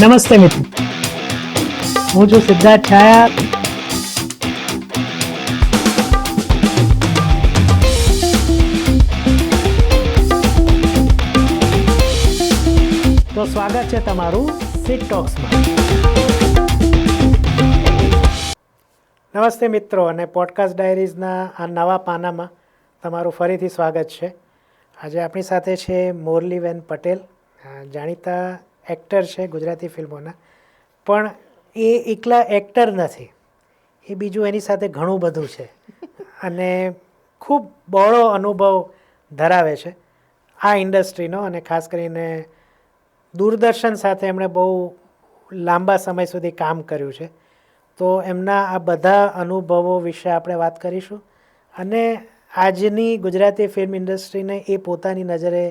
નમસ્તે મિત્રો, હું છું સિદ્ધાર્થ છાયા. તો સ્વાગત છે તમારું સિટ ટોક્સમાં. નમસ્તે મિત્રો, અને પોડકાસ્ટ ડાયરીઝના આ નવા પાનામાં તમારું ફરીથી સ્વાગત છે. આજે આપણી સાથે છે મોરલીબેન પટેલ, જાણીતા એક્ટર છે ગુજરાતી ફિલ્મોના. પણ એ એકલા એક્ટર નથી, એ બીજું એની સાથે ઘણું બધું છે અને ખૂબ બહોળો અનુભવ ધરાવે છે આ ઇન્ડસ્ટ્રીનો. અને ખાસ કરીને દૂરદર્શન સાથે એમણે બહુ લાંબા સમય સુધી કામ કર્યું છે. તો એમના આ બધા અનુભવો વિશે આપણે વાત કરીશું અને આજની ગુજરાતી ફિલ્મ ઇન્ડસ્ટ્રીને એ પોતાની નજરે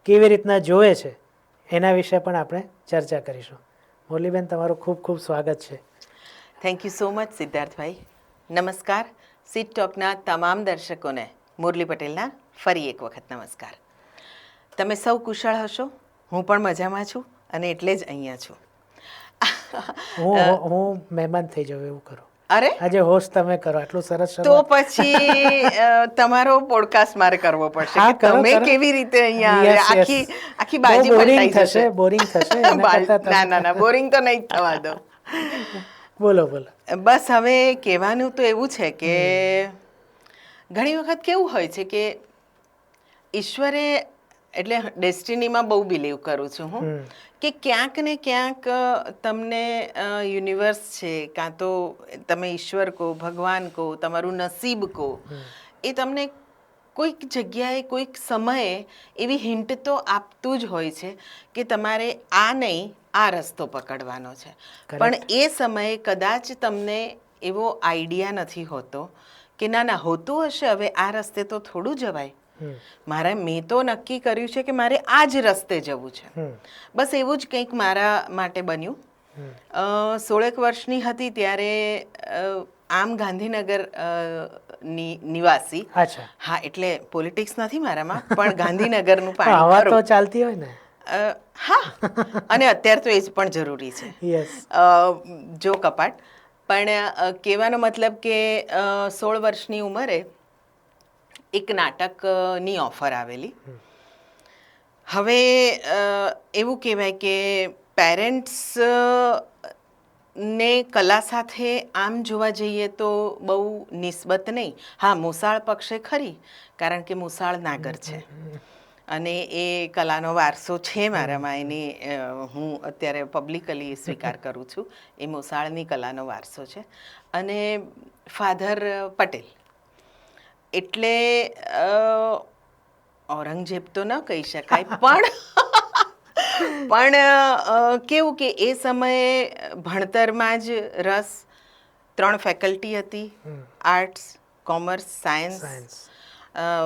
કેવી રીતના જોવે છે એના વિશે પણ આપણે ચર્ચા કરીશું. મુરલીબેન, તમારું ખૂબ ખૂબ સ્વાગત છે. થેન્ક યુ સો મચ સિદ્ધાર્થભાઈ. નમસ્કાર. સીટ ટોકના તમામ દર્શકોને મુરલી પટેલના ફરી એક વખત નમસ્કાર. તમે સૌ કુશળ હશો, હું પણ મજામાં છું અને એટલે જ અહીંયા છું. હું મહેમાન થઈ જાઉં એવું કરો. અરે આજે હોસ્ટ તમે કરો, આટલું સરસ. તો પછી તમારો પોડકાસ્ટ મારે કરવો પડશે હા, કે તમે કેવી રીતે અહીંયા આખી બાજી પલટાઈ જશે. બોરિંગ થશે. ના બોરિંગ તો નહીં જ થવા દો. બોલો. બસ હવે કહેવાનું તો એવું છે કે ઘણી વખત કેવું હોય છે કે ઈશ્વરે, એટલે ડેસ્ટિનીમાં બહુ બિલીવ કરું છું હું, કે ક્યાંક ને ક્યાંક તમને યુનિવર્સ છે, કાં તો તમે ઈશ્વર કહો, ભગવાન કહો, તમારું નસીબ કહો, એ તમને કોઈક જગ્યાએ કોઈક સમયે એવી હિન્ટ તો આપતું જ હોય છે કે તમારે આ નહીં આ રસ્તો પકડવાનો છે. પણ એ સમયે કદાચ તમને એવો આઈડિયા નથી હોતો કે ના હોતું હશે, હવે આ રસ્તે તો થોડું જવાય. મેં તો નક્કી કર્યું છે કે મારે આ જ રસ્તે જવું છે. બસ એવું જ કંઈક મારા માટે બન્યું. 16 વર્ષની હતી ત્યારે આમ ગાંધીનગર ની નિવાસી. હા, એટલે પોલિટિક્સ નથી મારામાં, પણ ગાંધીનગરનું પાણી તો ચાલતી હોય ને. હા, અને અત્યારે તો એ જ પણ જરૂરી છે. જો કપાટ. પણ કહેવાનો મતલબ કે 16 વર્ષની ઉંમરે એક નાટકની ઓફર આવેલી. હવે એવું કહેવાય કે પેરેન્ટ્સ ને કલા સાથે આમ જોવા જઈએ તો બહુ નિસ્બત નહીં. હા, મોસાળ પક્ષે ખરી, કારણ કે મોસાળ નાગર છે અને એ કલાનો વારસો છે મારામાં. એની હું અત્યારે પબ્લિકલી સ્વીકાર કરું છું. એ મોસાળની કલાનો વારસો છે. અને ફાધર પટેલ, એટલે ઔરંગઝેબ તો ન કહી શકાય, પણ કેવું કે એ સમયે ભણતરમાં જ રસ. 3 ફેકલ્ટી હતી, આર્ટ્સ, કોમર્સ, સાયન્સ.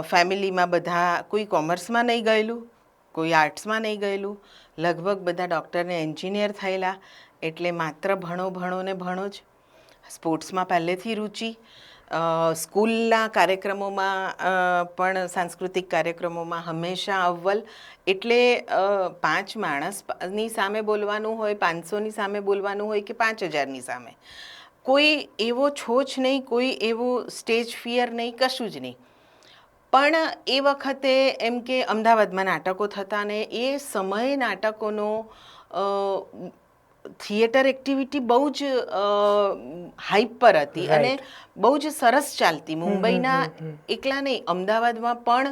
ફેમિલીમાં બધા કોઈ કોમર્સમાં નહીં ગયેલું, કોઈ આર્ટ્સમાં નહીં ગયેલું, લગભગ બધા ડૉક્ટર ને એન્જિનિયર થયેલા. એટલે માત્ર ભણો ને ભણો જ. સ્પોર્ટ્સમાં પહેલેથી રુચિ. સ્કૂલના કાર્યક્રમોમાં પણ, સાંસ્કૃતિક કાર્યક્રમોમાં હંમેશા અવ્વલ. એટલે 5 માણસની સામે બોલવાનું હોય, 500ની સામે બોલવાનું હોય કે 5000ની સામે, કોઈ એવો છોછ નહીં, કોઈ એવું સ્ટેજ ફિયર નહીં, કશું જ નહીં. પણ એ વખતે એમ કે અમદાવાદમાં નાટકો થતા ને એ સમયે નાટકોનો થિયેટર એક્ટિવિટી બહુ જ હાઈપ પર હતી અને બહુ જ સરસ ચાલતી. મુંબઈના એકલા નહીં, અમદાવાદમાં પણ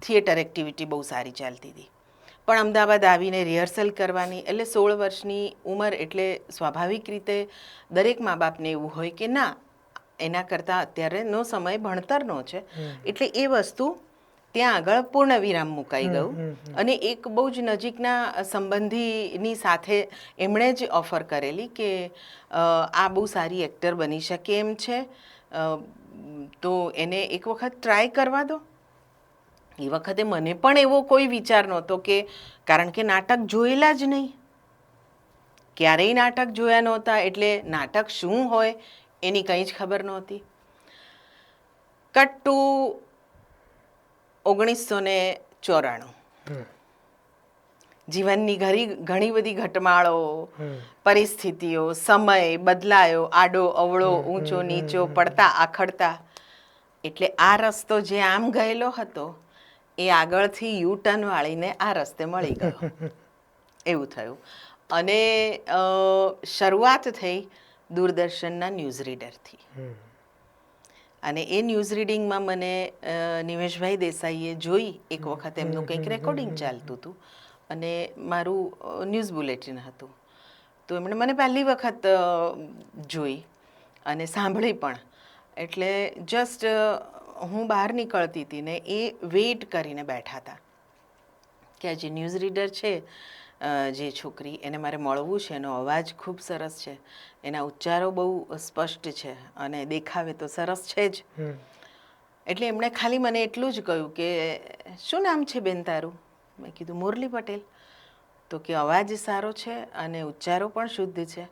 થિયેટર એક્ટિવિટી બહુ સારી ચાલતી હતી. પણ અમદાવાદ આવીને રિહર્સલ કરવાની, એટલે 16 વર્ષની ઉંમર, એટલે સ્વાભાવિક રીતે દરેક મા બાપને એવું હોય કે ના, એના કરતાં અત્યારેનો સમય ભણતરનો છે. એટલે એ વસ્તુ ત્યાં આગળ પૂર્ણ વિરામ મુકાઈ ગયું. અને એક બહુ જ નજીકના સંબંધીની સાથે એમણે જ ઓફર કરેલી કે આ બહુ સારી એક્ટર બની શકે એમ છે, તો એને એક વખત ટ્રાય કરવા દો. એ વખતે મને પણ એવો કોઈ વિચાર નહોતો કે, કારણ કે નાટક જોયેલા જ નહીં, ક્યારેય નાટક જોયા નહોતા, એટલે નાટક શું હોય એની કંઈ જ ખબર નહોતી. Cut to 1994. જીવનની ઘણી બધી ઘટમાળો, પરિસ્થિતિઓ, સમય બદલાયો, આડો અવળો, ઊંચો નીચો, પડતા આખડતા, એટલે આ રસ્તો જે આમ ગયેલો હતો એ આગળથી યુ ટર્ન વાળીને આ રસ્તે મળી ગયો. એવું થયું. અને શરૂઆત થઈ દૂરદર્શનના ન્યૂઝ રીડરથી. અને એ ન્યૂઝ રીડિંગમાં મને નિમેશભાઈ દેસાઈએ જોઈ એક વખત એમનું કંઈક રેકોર્ડિંગ ચાલતું હતું અને મારું ન્યૂઝ બુલેટિન હતું. તો એમણે મને પહેલી વખત જોઈ અને સાંભળી પણ. એટલે જસ્ટ હું બહાર નીકળતી હતી ને એ વેઇટ કરીને બેઠા હતા કે આ જે ન્યૂઝ રીડર છે, જે છોકરી, એને મારે મળવું છે, એનો અવાજ ખૂબ સરસ છે, એના ઉચ્ચારો બહુ સ્પષ્ટ છે અને દેખાવે તો સરસ છે જ. એટલે એમણે ખાલી મને એટલું જ કહ્યું કે શું નામ છે બેન તારું? મેં કીધું મોરલી પટેલ. તો કે અવાજ સારો છે અને ઉચ્ચારો પણ શુદ્ધ છે,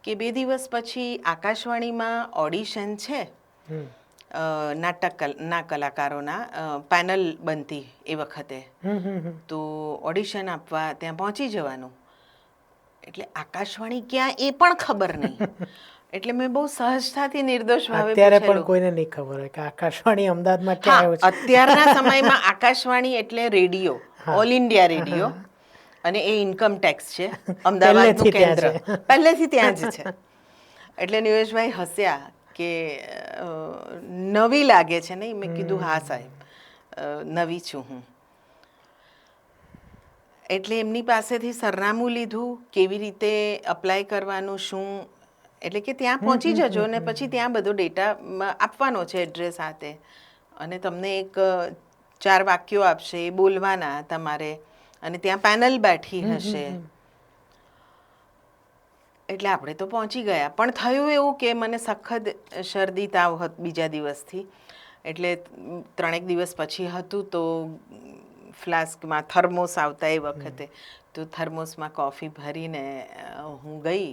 કે 2 દિવસ પછી આકાશવાણીમાં ઓડિશન છે, નાટકના કલાકારોના પેનલ બનતી એ વખતે, તો ઓડિશન આપવા ત્યાં પહોંચી જવાનું. એટલે આકાશવાણી ક્યાં એ પણ ખબર નહીં. એટલે મેં બહુ સહજતાથી નિર્દોષ ભાવે અત્યારે પણ કોઈને નહીં ખબર હોય કે આકાશવાણી અમદાવાદમાં ક્યાં આવ્યું છે. અત્યારના સમયમાં આકાશવાણી એટલે રેડિયો, ઓલ ઇન્ડિયા રેડિયો, અને એ ઇન્કમ ટેક્સ છે, અમદાવાદનું કેન્દ્ર પહેલેથી ત્યાં જ છે. એટલે નિમેશભાઈ હસ્યા કે નવી લાગે છે નહીં? મેં કીધું હા સાહેબ, નવી છું હું. એટલે એમની પાસેથી સરનામું લીધું, કેવી રીતે અપ્લાય કરવાનું, શું, એટલે કે ત્યાં પહોંચી જજો ને પછી ત્યાં બધો ડેટા આપવાનો છે, એડ્રેસ સાથે, અને તમને એક 4 વાક્યો આપશે, એ બોલવાના તમારે, અને ત્યાં પેનલ બેઠી હશે. એટલે આપણે તો પહોંચી ગયા. પણ થયું એવું કે મને સખત શરદી તાવ હતો બીજા દિવસથી. એટલે 3 દિવસ પછી હતું તો ફ્લાસ્કમાં થર્મોસ આવતા એ વખતે, તો થર્મોસમાં કોફી ભરીને હું ગઈ.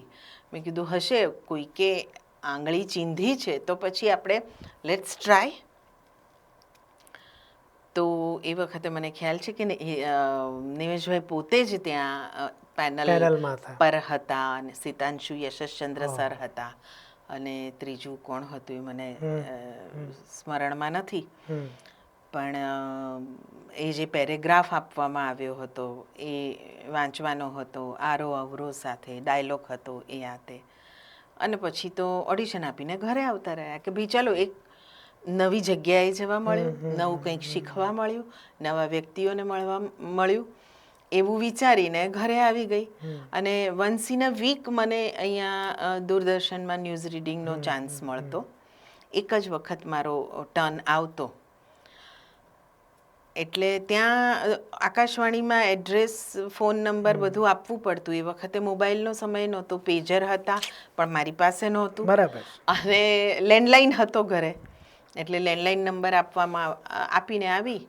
મેં કીધું હશે કોઈ કે આંગળી ચીંધી છે તો પછી આપણે લેટ્સ ટ્રાય. તો એ વખતે મને ખ્યાલ છે કે નિમેશભાઈ પોતે જ ત્યાં પેનલ પર હતા, અને સિતાંશુ યશસ્ચંદ્ર સર હતા, અને ત્રીજું કોણ હતું એ મને સ્મરણમાં નથી. પણ એ જે પેરેગ્રાફ આપવામાં આવ્યો હતો એ વાંચવાનો હતો, આરો અવરો સાથે ડાયલોગ હતો એ આતે. અને પછી તો ઓડિશન આપીને ઘરે આવતા રહ્યા કે ભાઈ ચાલો એક નવી જગ્યાએ જવા મળ્યું, નવું કંઈક શીખવા મળ્યું, નવા વ્યક્તિઓને મળવા મળ્યું, એવું વિચારીને ઘરે આવી ગઈ. અને વન્સ ઇન અ વીક મને અહીંયા દૂરદર્શનમાં ન્યૂઝ રીડિંગનો ચાન્સ મળતો. એક જ વખત મારો ટર્ન આવતો. એટલે ત્યાં આકાશવાણીમાં એડ્રેસ, ફોન નંબર બધું આપવું પડતું. એ વખતે મોબાઈલનો સમય નહોતો, પેજર હતા પણ મારી પાસે નહોતું, બરાબર, અને લેન્ડલાઇન હતો ઘરે. એટલે લેન્ડલાઇન નંબર આપીને આવી.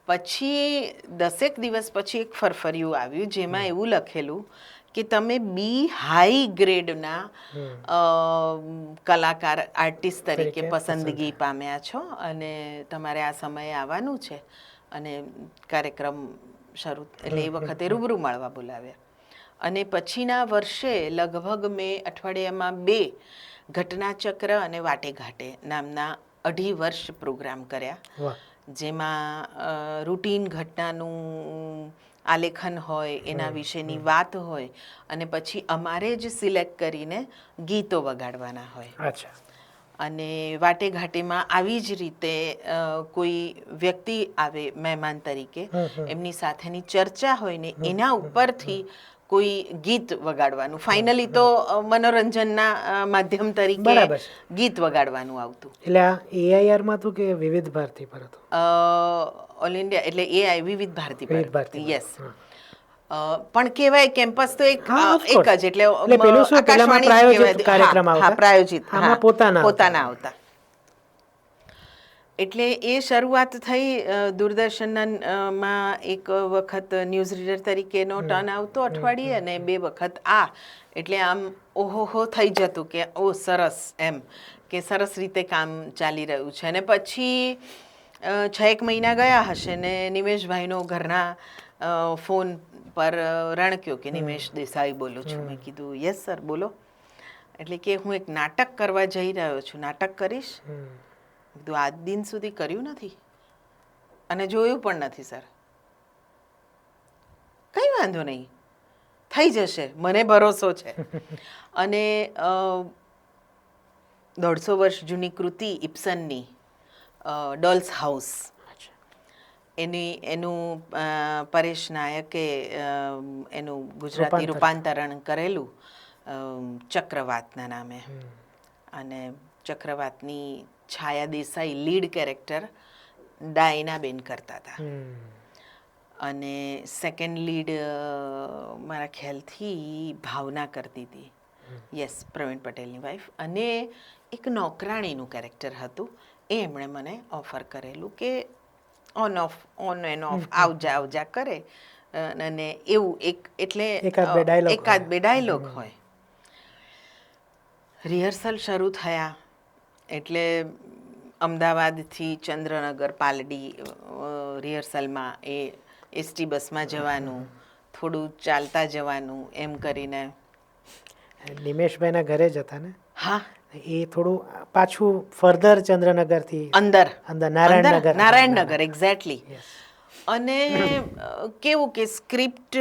પછી 10 દિવસ પછી એક ફરફરિયું આવ્યું જેમાં એવું લખેલું કે તમે બી હાઈ ગ્રેડના કલાકાર, આર્ટિસ્ટ તરીકે પસંદગી પામ્યા છો, અને તમારે આ સમયે આવવાનું છે. અને કાર્યક્રમ શરૂ, એટલે એ વખતે રૂબરૂ મળવા બોલાવ્યા. અને પછીના વર્ષે લગભગ મેં અઠવાડિયામાં 2 ઘટનાચક્ર અને વાટેઘાટે નામના 2.5 વર્ષ પ્રોગ્રામ કર્યા, જેમાં રૂટીન ઘટનાનું આલેખન હોય, એના વિશેની વાત હોય, અને પછી અમારે જ સિલેક્ટ કરીને ગીતો વગાડવાના હોય. અને વાટેઘાટેમાં આવી જ રીતે કોઈ વ્યક્તિ આવે મહેમાન તરીકે, એમની સાથેની ચર્ચા હોય ને એના ઉપરથી કોઈ ગીત વગાડવાનું. ફાઇનલી તો મનોરંજનના માધ્યમ તરીકે ગીત વગાડવાનું આવતું. એટલે આ એઆઈઆરમાં હતું કે વિવિધ ભારતી પર હતું? ઓલ ઇન્ડિયા, એટલે એઆઈ વિવિધ ભારતી પર. યસ. પણ કહેવાય કેમ્પસ તો એક જ, એટલે આકાશવાણી પ્રાયોજિત પોતાના આવતા. એટલે એ શરૂઆત થઈ દૂરદર્શનના માં. એક વખત ન્યૂઝ રીડર તરીકેનો ટર્ન આવતો અઠવાડિયે, અને 2 વખત આ. એટલે આમ ઓહોહો થઈ જતું કે ઓ સરસ, એમ કે સરસ રીતે કામ ચાલી રહ્યું છે. અને પછી 6 મહિના ગયા હશે ને નિમેશભાઈનો ઘરના ફોન પર રણક્યો કે નિમેશ દેસાઈ બોલું છું. મેં કીધું યસ સર બોલો. એટલે કે હું એક નાટક કરવા જઈ રહ્યો છું, નાટક કરીશ? કીધું આજ દિન સુધી કર્યું નથી અને જોયું પણ નથી સર. કંઈ વાંધો નહીં, થઈ જશે, મને ભરોસો છે. અને 150 વર્ષ જૂની કૃતિ ઇબ્સનની ડોલ્સ હાઉસ, એનું પરેશ નાયકે એનું ગુજરાતી રૂપાંતરણ કરેલું ચક્રવાતના નામે. અને ચક્રવાતની છાયા દેસાઈ લીડ કેરેક્ટર ડાયનાબેન કરતા હતા. અને સેકન્ડ લીડ મારા ખ્યાલથી ભાવના કરતી હતી. યસ, પ્રવીણ પટેલની વાઈફ. અને એક નોકરાણીનું કેરેક્ટર હતું, એ એમણે મને ઓફર કરેલું કે ઓન એન્ડ ઓફ આવજા કરે અને એવું એટલે એકાદ બે ડાયલોગ હોય. રિહર્સલ શરૂ થયા એટલે અમદાવાદથી ચંદ્રનગર પાલડી રિહર્સલમાં એ એસટી બસમાં જવાનું, થોડું ચાલતા જવાનું, એમ કરીને. નિમેશભાઈના ઘરે જ હતા ને? હા, એ થોડું પાછું ફર્ધર ચંદ્રનગરથી અંદર નારાયણનગર એક્ઝેક્ટલી. અને કેવું કે સ્ક્રિપ્ટ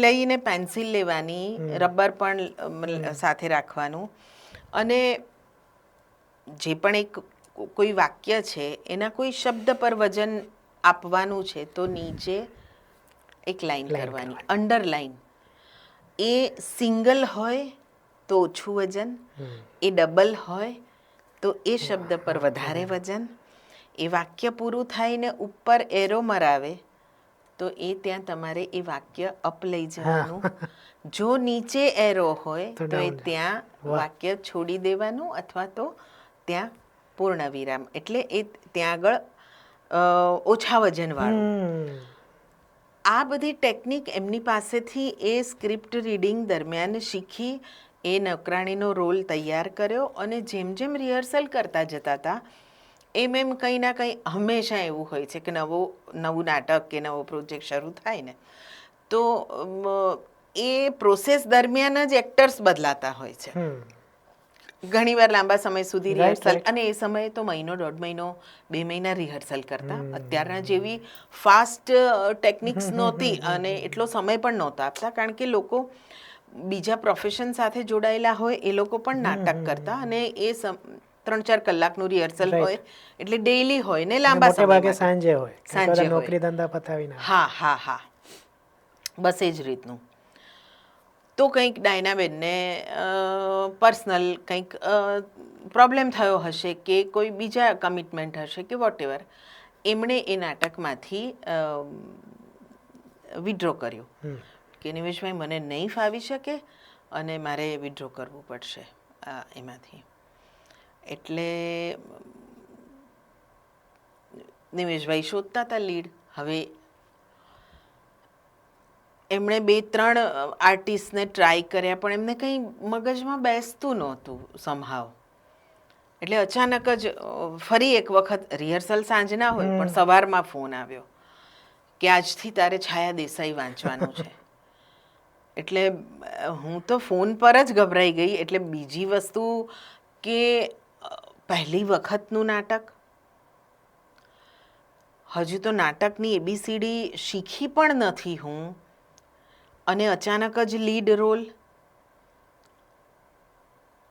લઈને પેન્સિલ લેવાની, રબર પણ સાથે રાખવાનું, અને જે પણ એક કોઈ વાક્ય છે એના કોઈ શબ્દ પર વજન આપવાનું છે તો નીચે એક લાઈન કરવાની, અંડરલાઈન. એ સિંગલ હોય તો ઓછું વજન, એ ડબલ હોય તો એ શબ્દ પર વધારે વજન. એ વાક્ય પૂરું થાય ને ઉપર એરો મરાવે તો એ ત્યાં તમારે એ વાક્ય અપ લઈ જવાનું. જો નીચે એરો હોય તો એ ત્યાં વાક્ય છોડી દેવાનું અથવા તો ત્યાં પૂર્ણ વિરામ, એટલે એ ત્યાં આગળ ઓછા વજનવાળું. આ બધી ટેકનિક એમની પાસેથી એ સ્ક્રિપ્ટ રીડિંગ દરમિયાન શીખી, એ નોકરાણીનો રોલ તૈયાર કર્યો. અને જેમ જેમ રિહર્સલ કરતા જતા હતા એમ કંઈ ના કંઈ હંમેશા એવું હોય છે કે નવું નાટક કે નવો પ્રોજેક્ટ શરૂ થાય ને તો એ પ્રોસેસ દરમિયાન જ એક્ટર્સ બદલાતા હોય છે. ઘણીવાર લાંબા સમય સુધી રિહર્સલ, અને એ સમયે તો મહિનો, 1.5 મહિનો, 2 મહિના રિહર્સલ કરતા. અત્યારના જેવી ફાસ્ટ ટેકનિક્સ નહોતી અને એટલો સમય પણ નહોતા આપતા, કારણ કે લોકો બીજા પ્રોફેશન સાથે જોડાયેલા હોય, એ લોકો પણ નાટક કરતા. અને એ 3-4 કલાકનું રિહર્સલ હોય એટલે ડેઈલી હોય ને લાંબા સમય સાંજે હોય, નોકરી ધંધા પતાવીને. હા, બસ એ જ રીતનું. તો કંઈક ડાયનાબેનને પર્સનલ કંઈક પ્રોબ્લેમ થયો હશે કે કોઈ બીજા કમિટમેન્ટ હશે કે વોટેવર, એમણે એ નાટકમાંથી વિડ્રો કર્યો કે નિમેશભાઈ મને નહીં ફાવી શકે અને મારે વિડ્રો કરવું પડશે એમાંથી. એટલે નિમેશભાઈ શોધતા હતા લીડ. હવે એમણે 2-3 આર્ટિસ્ટને ટ્રાય કર્યા પણ એમને કંઈ મગજમાં બેસતું નહોતું સમહાવ. એટલે અચાનક જ ફરી એક વખત રિહર્સલ સાંજના હોય પણ સવારમાં ફોન આવ્યો કે આજથી તારે છાયા દેસાઈ વાંચવાનું છે. એટલે હું તો ફોન પર જ ગભરાઈ ગઈ. એટલે બીજી વસ્તુ કે પહેલી વખતનું નાટક, હજુ તો નાટકની ABCD શીખી પણ નથી હું, અને અચાનક જ લીડ રોલ.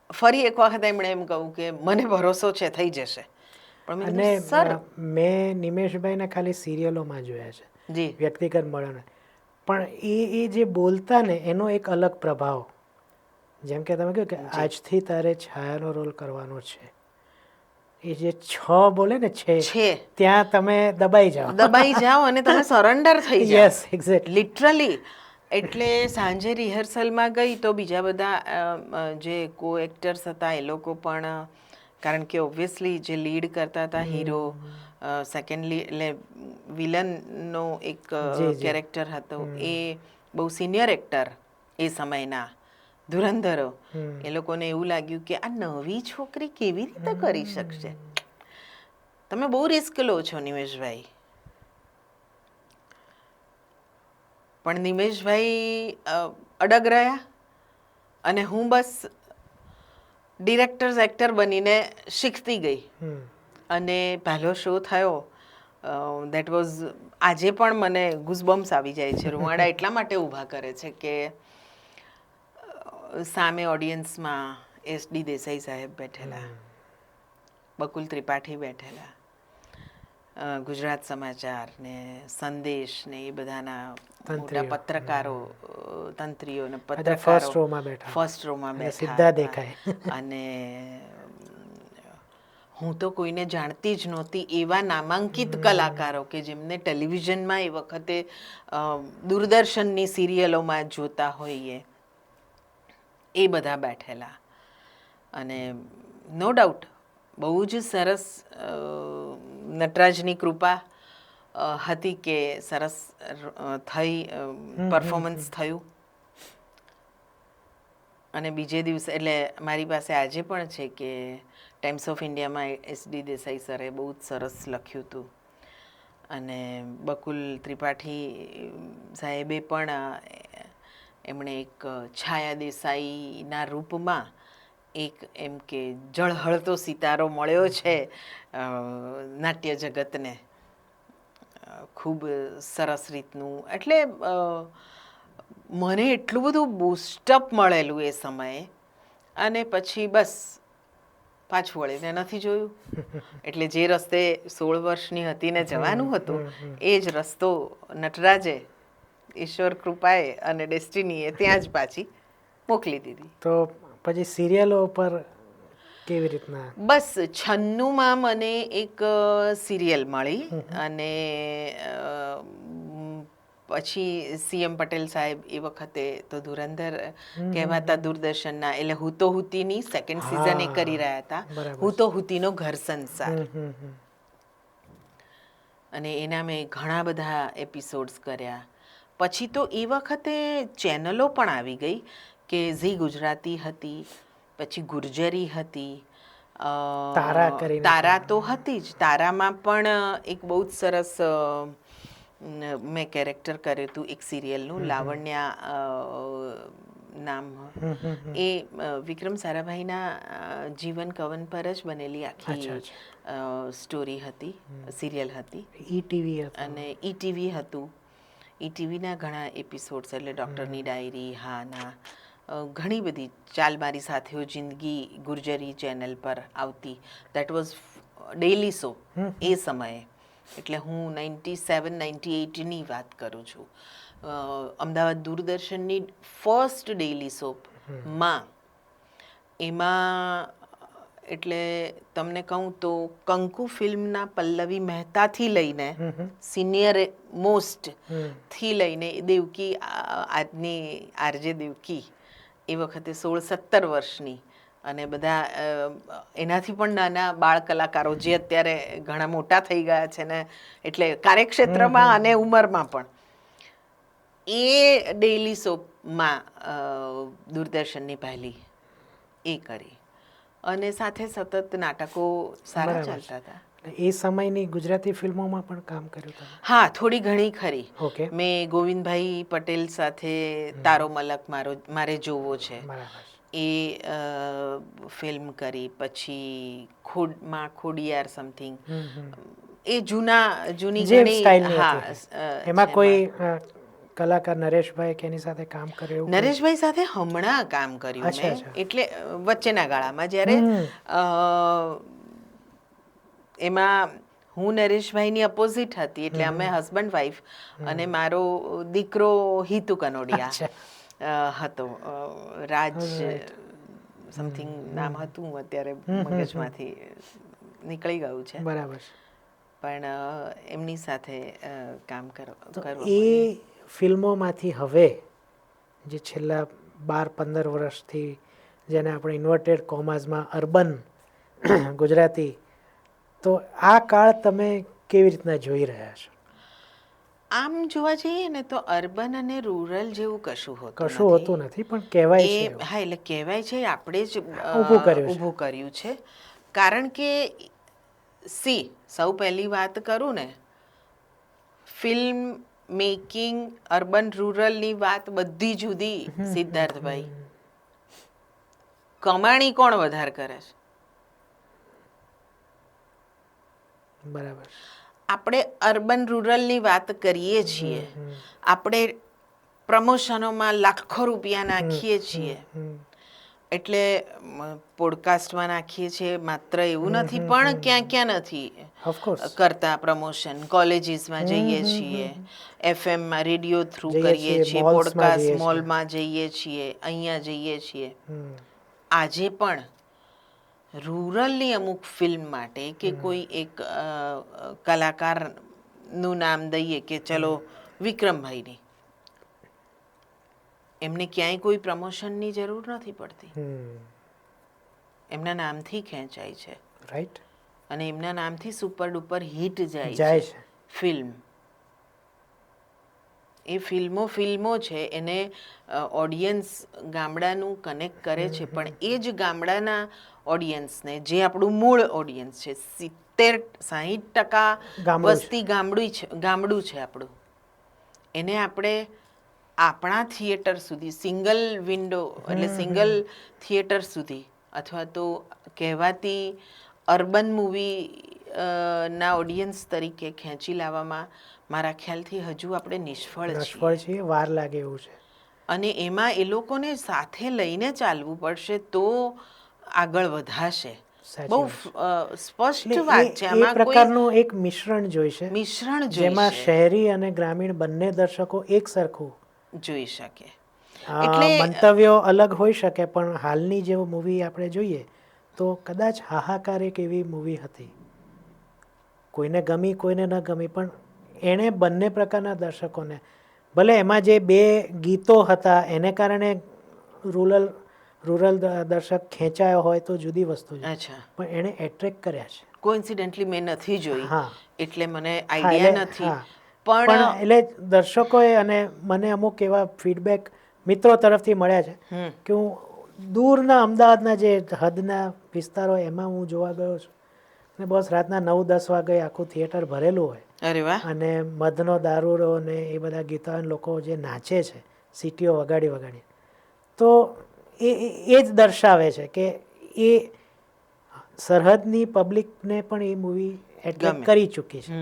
ફરી એક વખત એમણે એમ કહ્યું કે મને ભરોસો છે થઈ જશે. અને મેં નિમેશભાઈને ખાલી સિરિયલોમાં જોયા છે, જી વ્યક્તિગત મળે, પણ એ જે બોલતા ને એનો એક અલગ પ્રભાવ. જેમ કે તમે કહ્યું કે આજથી તારે છાયાનો રોલ કરવાનો છે, એ જે બોલે ને છે, ત્યાં તમે દબાઈ જાઓ અને તમે સરેન્ડર થઈ જાઓ. Yes, exactly, literally. એટલે સાંજે રિહર્સલમાં ગઈ તો બીજા બધા જે કો એક્ટર્સ હતા એ લોકો પણ, કારણ કે ઓબ્વિયસલી જે લીડ કરતા હતા હીરો, સેકન્ડલી એટલે વિલનનો એક કેરેક્ટર હતો, એ બહુ સિનિયર એક્ટર એ સમયના ધુરંધરો. એ લોકોને એવું લાગ્યું કે આ નવી છોકરી કેવી રીતે કરી શકશે. તમે બહુ રિસ્ક લો છો નિમેશભાઈ. પણ નિમેશભાઈ અડગ રહ્યા અને હું બસ ડિરેક્ટર્સ એક્ટર બનીને શીખતી ગઈ. અને પહેલો શો થયો દેટ વોઝ, આજે પણ મને ગુઝબમ્સ આવી જાય છે, રૂવાડા એટલા માટે ઊભા કરે છે કે સામે ઓડિયન્સમાં SD દેસાઈ સાહેબ બેઠેલા, બકુલ ત્રિપાઠી બેઠેલા, ગુજરાત સમાચાર ને સંદેશ ને એ બધાના મોટા પત્રકારો, તંત્રીઓ ને પત્રકારો ફર્સ્ટ રોમાં બેઠા, ફર્સ્ટ રોમાં બેઠા સીધા દેખાય. અને હું તો કોઈને જાણતી જ નહોતી એવા નામાંકિત કલાકારો કે જેમને ટેલિવિઝનમાં એ વખતે દૂરદર્શનની સિરિયલોમાં જોતા હોઈએ એ બધા બેઠેલા. અને નો ડાઉટ બહુ જ સરસ નટરાજની કૃપા હતી કે સરસ થઈ, પરફોર્મન્સ થયું. અને બીજે દિવસે એટલે મારી પાસે આજે પણ છે કે ટાઈમ્સ ઓફ ઇન્ડિયામાં SD દેસાઈ સરે બહુ જ સરસ લખ્યું હતું. અને બકુલ ત્રિપાઠી સાહેબે પણ એમણે એક છાયા દેસાઈના રૂપમાં એક એમ કે ઝળહળતો સિતારો મળ્યો છે નાટ્ય જગતને, ખૂબ સરસ રીતનું. એટલે મને એટલું બધું બૂસ્ટઅપ મળેલું એ સમયે, અને પછી બસ પાછું વળીને નથી જોયું. એટલે જે રસ્તે 16 વર્ષની હતી ને જવાનું હતું એ જ રસ્તો નટરાજે, ઈશ્વર કૃપાએ અને ડેસ્ટિનીએ ત્યાં જ પાછી મોકલી દીધી. તો પછી સિરિયલો પર કેવી રીતના? બસ 96માં મને એક સિરિયલ મળી અને પછી CM પટેલ સાહેબ એ વખતે તો ધુરંધર કહેવાતા દૂરદર્શનના, એટલે હું તો હુતીની સેકન્ડ સિઝન એ કરી રહ્યા હતા, હું તો હુતીનો ઘર સંસાર. અને એના મેં ઘણા બધા એપિસોડ્સ કર્યા. પછી તો એ વખતે ચેનલો પણ આવી ગઈ કે ઝી ગુજરાતી હતી, પછી ગુર્જરી હતી, તારા તો હતી જ. તારામાં પણ એક બહુ જ સરસ મેં કેરેક્ટર કર્યું હતું એક સિરિયલનું, લાવણ્યા નામ. એ વિક્રમ સારાભાઈના જીવન કવન પર જ બનેલી આખી સ્ટોરી હતી, સિરિયલ હતી. અને ETV હતું. ETVના ઘણા એપિસોડ્સ, એટલે ડૉક્ટરની ડાયરી, હા ના, ઘણી બધી. ચાલ મારી સાથેઓ જિંદગી ગુર્જરી ચેનલ પર આવતી, દેટ વોઝ ડેઇલી શો એ સમયે. એટલે હું 97, 98ની વાત કરું છું. અમદાવાદ દૂરદર્શનની ફર્સ્ટ ડેઇલી સોપમાં એમાં, એટલે તમને કહું તો કંકુ ફિલ્મના પલ્લવી મહેતાથી લઈને સિનિયર મોસ્ટ થી લઈને દેવકી, આજની RJ દેવકી, એ વખતે 16-17 વર્ષની, અને બધા એનાથી પણ નાના બાળ કલાકારો જે અત્યારે ઘણા મોટા થઈ ગયા છે ને, એટલે કાર્યક્ષેત્રમાં અને ઉંમરમાં પણ. એ ડેઇલી સોપમાં દૂરદર્શનની પહેલી એ કરી. અને સાથે સતત નાટકો સારા ચાલતા હતા. એ સમયની ગુજરાતી ફિલ્મોમાં પણ કામ કર્યું તમે? હા, થોડી ઘણી ખરી. ઓકે. મેં ગોવિંદભાઈ પટેલ સાથે તારો મલક મારે જોવો છે એ ફિલ્મ કરી. પછી ખોડિયાર સમથિંગ, એ જૂની ઘણી. હા, એમાં કોઈ કલાકાર નરેશભાઈ કે એની સાથે કામ કર્યું? નરેશભાઈ સાથે હમણાં કામ કર્યું મેં, એટલે વચ્ચેના ગાળામાં, જ્યારે એમાં હું નરેશભાઈની અપોઝિટ હતી, એટલે અમે હસબન્ડ વાઈફ, અને મારો દીકરો હિતુ કનોડિયા હતો, રાજ સમથિંગ નામ હતું, અત્યારે મગજમાંથી નીકળી ગયું છે. બરાબર. પણ એમની સાથે કામ કરવું. એ ફિલ્મોમાંથી હવે જે છેલ્લા 12-15 વર્ષથી, જેને આપણે ઇન્વર્ટેડ કોમાઝમાં અર્બન ગુજરાતી, તો આ કાળ તમે કેવી રીતના જોઈ રહ્યા છો? આમ જોવા જઈએ ને તો અર્બન અને રૂરલ જેવું કશું હોતું નથી, પણ કહેવાય છે. હા, એટલે કહેવાય છે, આપણે જ ઊભું કર્યું છે. કારણ કે સૌ પહેલી વાત કરું ને, ફિલ્મ મેકિંગ અર્બન રૂરલની વાત બધી જુદી સિદ્ધાર્થભાઈ. કમાણી કોણ વધારે કરે છે? બરાબર. આપણે અર્બન રૂરલની વાત કરીએ છીએ, આપણે પ્રમોશનોમાં લાખો રૂપિયા નાખીએ છીએ, એટલે પોડકાસ્ટમાં નાખીએ છીએ, માત્ર એવું નથી પણ ક્યાં ક્યાં નથી ઓફકોર્સ કરતા પ્રમોશન. કોલેજીસમાં જઈએ છીએ, એફએમમાં રેડિયો થ્રુ જઈએ કરીએ છીએ, છીએ, malls માં પોડકાસ્ટ જઈએ છીએ. મોલમાં જઈએ છીએ, અહીંયા જઈએ છીએ. આજે પણ રૂરલની અમુક ફિલ્મ માટે કે કોઈ એક કલાકારનું નામ દઈએ કે ચલો વિક્રમભાઈની, એમને ક્યાંય કોઈ પ્રમોશનની જરૂર નથી પડતી. એમના નામથી ખેંચાય છે રાઈટ, અને એમના નામથી સુપર ડુપર હિટ જાય જાય છે છે. ફિલ્મ. એ ફિલ્મો છે, એને ઓડિયન્સ ગામડાનું કનેક્ટ કરે છે, પણ એ જ ગામડાના ઓડિયન્સને, જે આપણું મૂળ ઓડિયન્સ છે, 70-60% ગામડું છે. વસ્તી ગામડું છે આપણું, એને આપણે આપણા થિયેટર સુધી, સિંગલ વિન્ડો એટલે સિંગલ થિયેટર સુધી, અથવા તો કહેવાતી અર્બન મૂવી ના ઓડિયન્સ તરીકે ખેંચી લાવવામાં મારા ખ્યાલથી હજુ આપણે નિષ્ફળ છીએ, વાર લાગે એવું છે. અને એમાં એ લોકોને સાથે લઈને ચાલવું પડશે તો આગળ વધાશે. બહુ સ્પષ્ટ વાત છે. એ આમાં પ્રકારનું એક મિશ્રણ જોઈશે, મિશ્રણ જેમાં જોઈશે, શહેરી અને ગ્રામીણ બંને દર્શકો એક સરખું જોઈ શકે. મંતવ્યો અલગ હોઈ શકે, પણ હાલની જેવો મૂવી આપણે જોઈએ તો કદાચ હાહાકાર એક એવી મૂવી હતી, કોઈને ગમી કોઈને ન ગમી, પણ એણે બંને પ્રકારના દર્શકોને, ભલે એમાં જે 2 ગીતો હતા એને કારણે રૂરલ દર્શક ખેંચાયો હોય તો જુદી વસ્તુ છે, પણ એણે એટ્રેક્ટ કર્યા છે. કોઇન્સિડન્ટલી મેં નથી જોઈ, એટલે મને હા, આઈડિયા નથી, પણ એટલે દર્શકોએ, અને મને અમુક એવા ફીડબેક મિત્રો તરફથી મળ્યા છે કે હું દૂરના અમદાવાદના જે હદના વિસ્તારો એમાં હું જોવા ગયો છું, અને બસ રાતના 9-10 વાગે આખું થિયેટર ભરેલું હોય, અરે વાહ, અને મધનો દારૂડો ને એ બધા ગીતો લોકો જે નાચે છે સીટીઓ વગાડી, તો એ જ દર્શાવે છે કે એ સરહદની પબ્લિકને પણ એ મૂવી એટ્રેક્ટ કરી ચૂકી છે.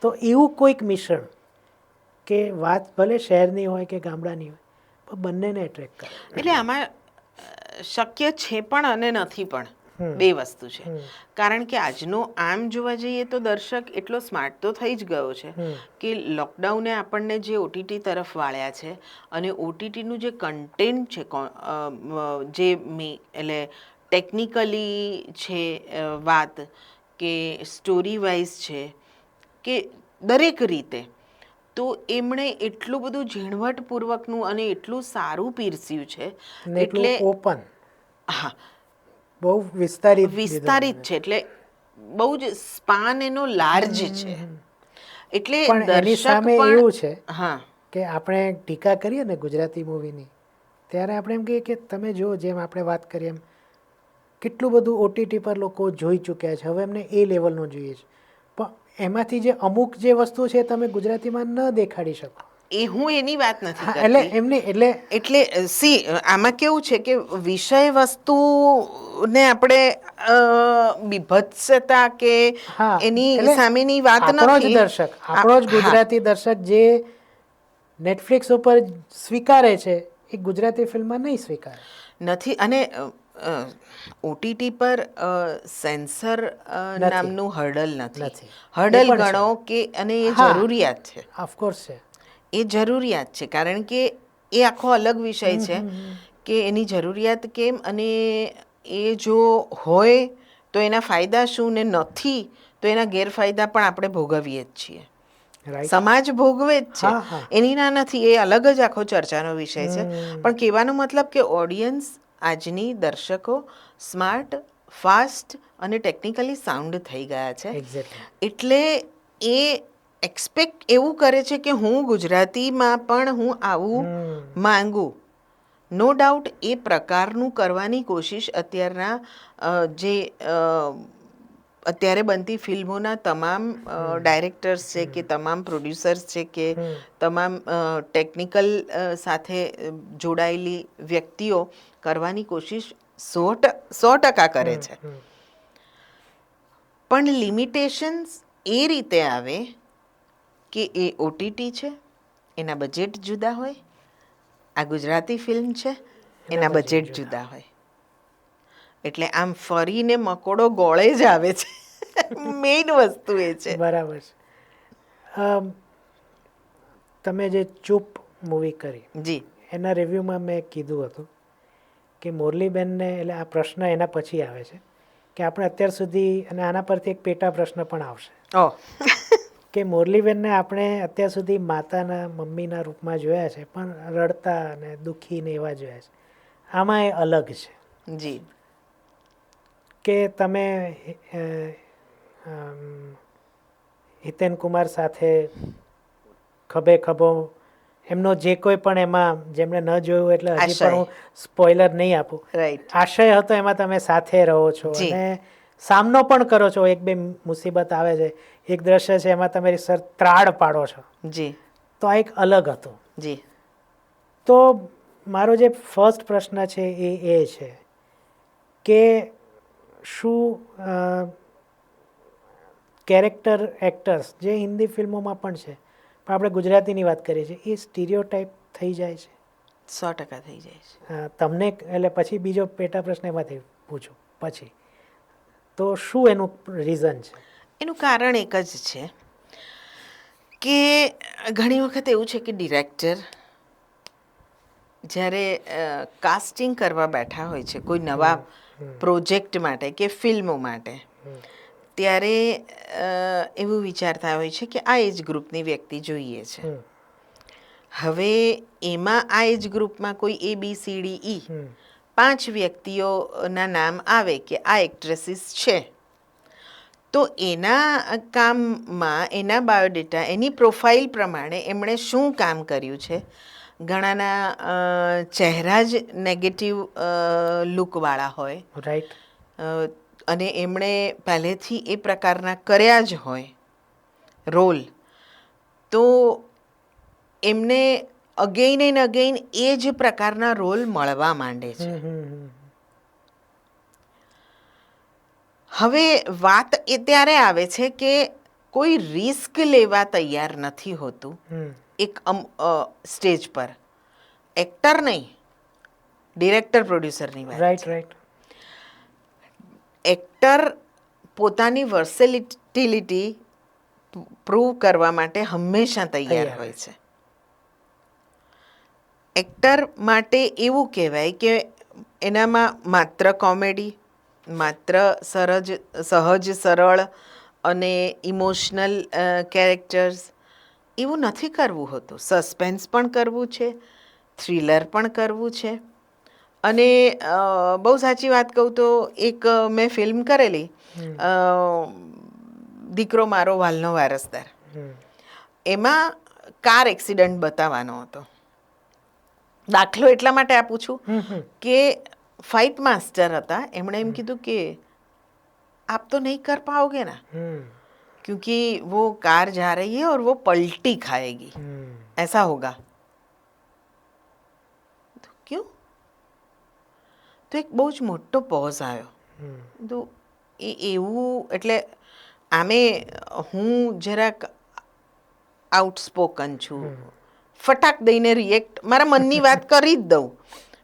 તો એવું કોઈક મિશ્રણ કે વાત ભલે શહેરની હોય કે ગામડાની હોય, પણ બંનેને એટ્રેક્ટ કરે. એટલે આમાં શક્ય છે પણ અને નથી પણ, બે વસ્તુ છે. કારણ કે આજનો આમ જોવા જઈએ તો દર્શક એટલો સ્માર્ટ તો થઈ જ ગયો છે કે લોકડાઉને આપણને જે ઓટીટી તરફ વાળ્યા છે, અને ઓટીટીનું જે કન્ટેન્ટ છે, જે એટલે ટેકનિકલી છે વાત, કે સ્ટોરી વાઇઝ છે, કે દરેક રીતે, તો એમણે એટલું બધું ઝીણવટપૂર્વકનું અને એટલું સારું પીરસ્યું છે, એટલે ઓપન, હા, બહુ વિસ્તારિત છે, એટલે બહુ જ સ્પાન એનો લાર્જ છે. એટલે પણ એની સામે એવું છે કે આપણે ટીકા કરીએ ને ગુજરાતી મૂવીની, ત્યારે આપણે એમ કહીએ કે તમે જો, જેમ આપણે વાત કરીએ એમ કેટલું બધું ઓટીટી પર લોકો જોઈ ચૂક્યા છે, હવે એમને એ લેવલનું જોઈએ છે, પણ એમાંથી જે અમુક જે વસ્તુ છે તમે ગુજરાતીમાં ન દેખાડી શકો. એ હું એની વાત નથી કરતી. એટલે એમને એટલે આમાં કેવું છે કે વિષય વસ્તુને આપણે બીભત્સતા કે એની સામેની વાત નથી. આપણો જ ગુજરાતી દર્શક જે નેટફ્લિક્સ ઉપર સ્વીકારે છે એ ગુજરાતી ફિલ્મમાં નહીં સ્વીકારે નથી. અને ઓટીટી પર સેન્સર નામનું હર્ડલ નથી. હર્ડલ ગણો કે, અને એ જરૂરિયાત છે, ઓફકોર્સ છે, એ જરૂરિયાત છે, કારણ કે એ આખો અલગ વિષય છે કે એની જરૂરિયાત કેમ, અને એ જો હોય તો એના ફાયદા શું, ને નથી તો એના ગેરફાયદા પણ આપણે ભોગવીએ જ છીએ, સમાજ ભોગવે જ છે, એની ના નથી, એ અલગ જ આખો ચર્ચાનો વિષય છે. પણ કહેવાનો મતલબ કે ઓડિયન્સ, આજની દર્શકો સ્માર્ટ, ફાસ્ટ અને ટેકનિકલી સાઉન્ડ થઈ ગયા છે, એટલે એ એક્સપેક્ટ એવું કરે છે કે હું ગુજરાતીમાં પણ હું આવું માંગું. નો ડાઉટ એ પ્રકારનું કરવાની કોશિશ અત્યારના જે અત્યારે બનતી ફિલ્મોના તમામ ડાયરેક્ટર્સ છે કે તમામ પ્રોડ્યુસર્સ છે કે તમામ ટેકનિકલ સાથે જોડાયેલી વ્યક્તિઓ કરવાની કોશિશ 100% કરે છે. પણ લિમિટેશન્સ એ રીતે આવે કે એ OTT છે, એના બજેટ જુદા હોય, આ ગુજરાતી ફિલ્મ છે, એના બજેટ જુદા હોય. એટલે આમ ફરીને મકોડો ગોળે જ આવે છે. મેઇન વસ્તુ એ છે. બરાબર છે. તમે જે ચૂપ મૂવી કરી જી એના રિવ્યૂમાં મેં કીધું હતું કે મોરલીબેનને, એટલે આ પ્રશ્ન એના પછી આવે છે કે આપણે અત્યાર સુધી, અને આના પરથી એક પેટા પ્રશ્ન પણ આવશે ઓહ કે મોરલીબેનને આપણે અત્યાર સુધી માતાના, મમ્મીના રૂપમાં જોયા છે, પણ રડતા અને દુઃખી ને એવા જોયા છે. આમાં એ અલગ છે જી કે તમે હિતેન કુમાર સાથે ખભે ખભો, એમનો જે કોઈ પણ એમાં, જેમણે ન જોયું એટલે હજી આશય. પણ હું સ્પોઇલર નહીં આપું, રાઈટ આશય હતો એમાં તમે સાથે રહો છો જી. અને સામનો પણ કરો છો. એક બે મુસીબત આવે છે, એક દ્રશ્ય છે એમાં તમે સર ત્રાડ પાડો છો, જી તો આ એક અલગ હતું. જી તો મારો જે ફર્સ્ટ પ્રશ્ન છે એ છે કે શું કેરેક્ટર એક્ટર્સ જે હિન્દી ફિલ્મોમાં પણ છે, પણ આપણે ગુજરાતીની વાત કરીએ છીએ, એ સ્ટીરિયોટાઈપ થઈ જાય છે? 100% થઈ જાય છે. તમને, એટલે પછી બીજો પેટા પ્રશ્ન એમાંથી પૂછું પછી, તો શું એનું રીઝન છે? એનું કારણ એક જ છે કે ઘણી વખત એવું છે કે ડિરેક્ટર જ્યારે કાસ્ટિંગ કરવા બેઠા હોય છે કોઈ નવા પ્રોજેક્ટ માટે કે ફિલ્મો માટે, ત્યારે એવું વિચારતા હોય છે કે આ એજ ગ્રુપની વ્યક્તિ જોઈએ છે. હવે એમાં આ એજ ગ્રુપમાં કોઈ ABCDE 5 વ્યક્તિઓના નામ આવે કે આ એક્ટ્રેસીસ છે, તો એના કામમાં, એના બાયોડેટા, એની પ્રોફાઇલ પ્રમાણે એમણે શું કામ કર્યું છે, ઘણાના ચહેરા જ નેગેટિવ લુકવાળા હોય, રાઈટ. અને એમણે પહેલેથી એ પ્રકારના કર્યા જ હોય રોલ, તો એમને અગેઇન એન્ડ અગેઇન એ જ પ્રકારના રોલ મળવા માંડે છે. હવે વાત એ ત્યારે આવે છે કે કોઈ રિસ્ક લેવા તૈયાર નથી હોતું એક સ્ટેજ પર. એક્ટર નહીં, ડિરેક્ટર પ્રોડ્યુસરની વાત. Right right. એક્ટર પોતાની વર્સેલિટિલિટી પ્રૂવ કરવા માટે હંમેશા તૈયાર હોય છે. એક્ટર માટે એવું કહેવાય કે એનામાં માત્ર કોમેડી, માત્ર સહજ સરળ અને ઇમોશનલ કેરેક્ટર્સ એવું નથી કરવું હોતું. સસ્પેન્સ પણ કરવું છે, થ્રિલર પણ કરવું છે. અને બહુ સાચી વાત કહું તો એક મેં ફિલ્મ કરેલી, દીકરો મારો વાલનો વારસદાર, એમાં કાર એક્સિડન્ટ બતાવવાનો હતો. દાખલો એટલા માટે આપું છું કે ફાઇટ માસ્ટર હતા, એમણે એમ કીધું કે आप तो नहीं कर पाओगे ना, क्योंकि वो कार जा रही है और वो पलटी खाएगी, ऐसा होगा. तो क्यों? તો એક બહુ જ મોટો પોઝ આવ્યો. તો એ એવું, એટલે આમે હું જરાક આઉટસ્પોકન છું, ફટાક દઈને રિએક્ટ મારા મનની વાત કરી જ દઉં.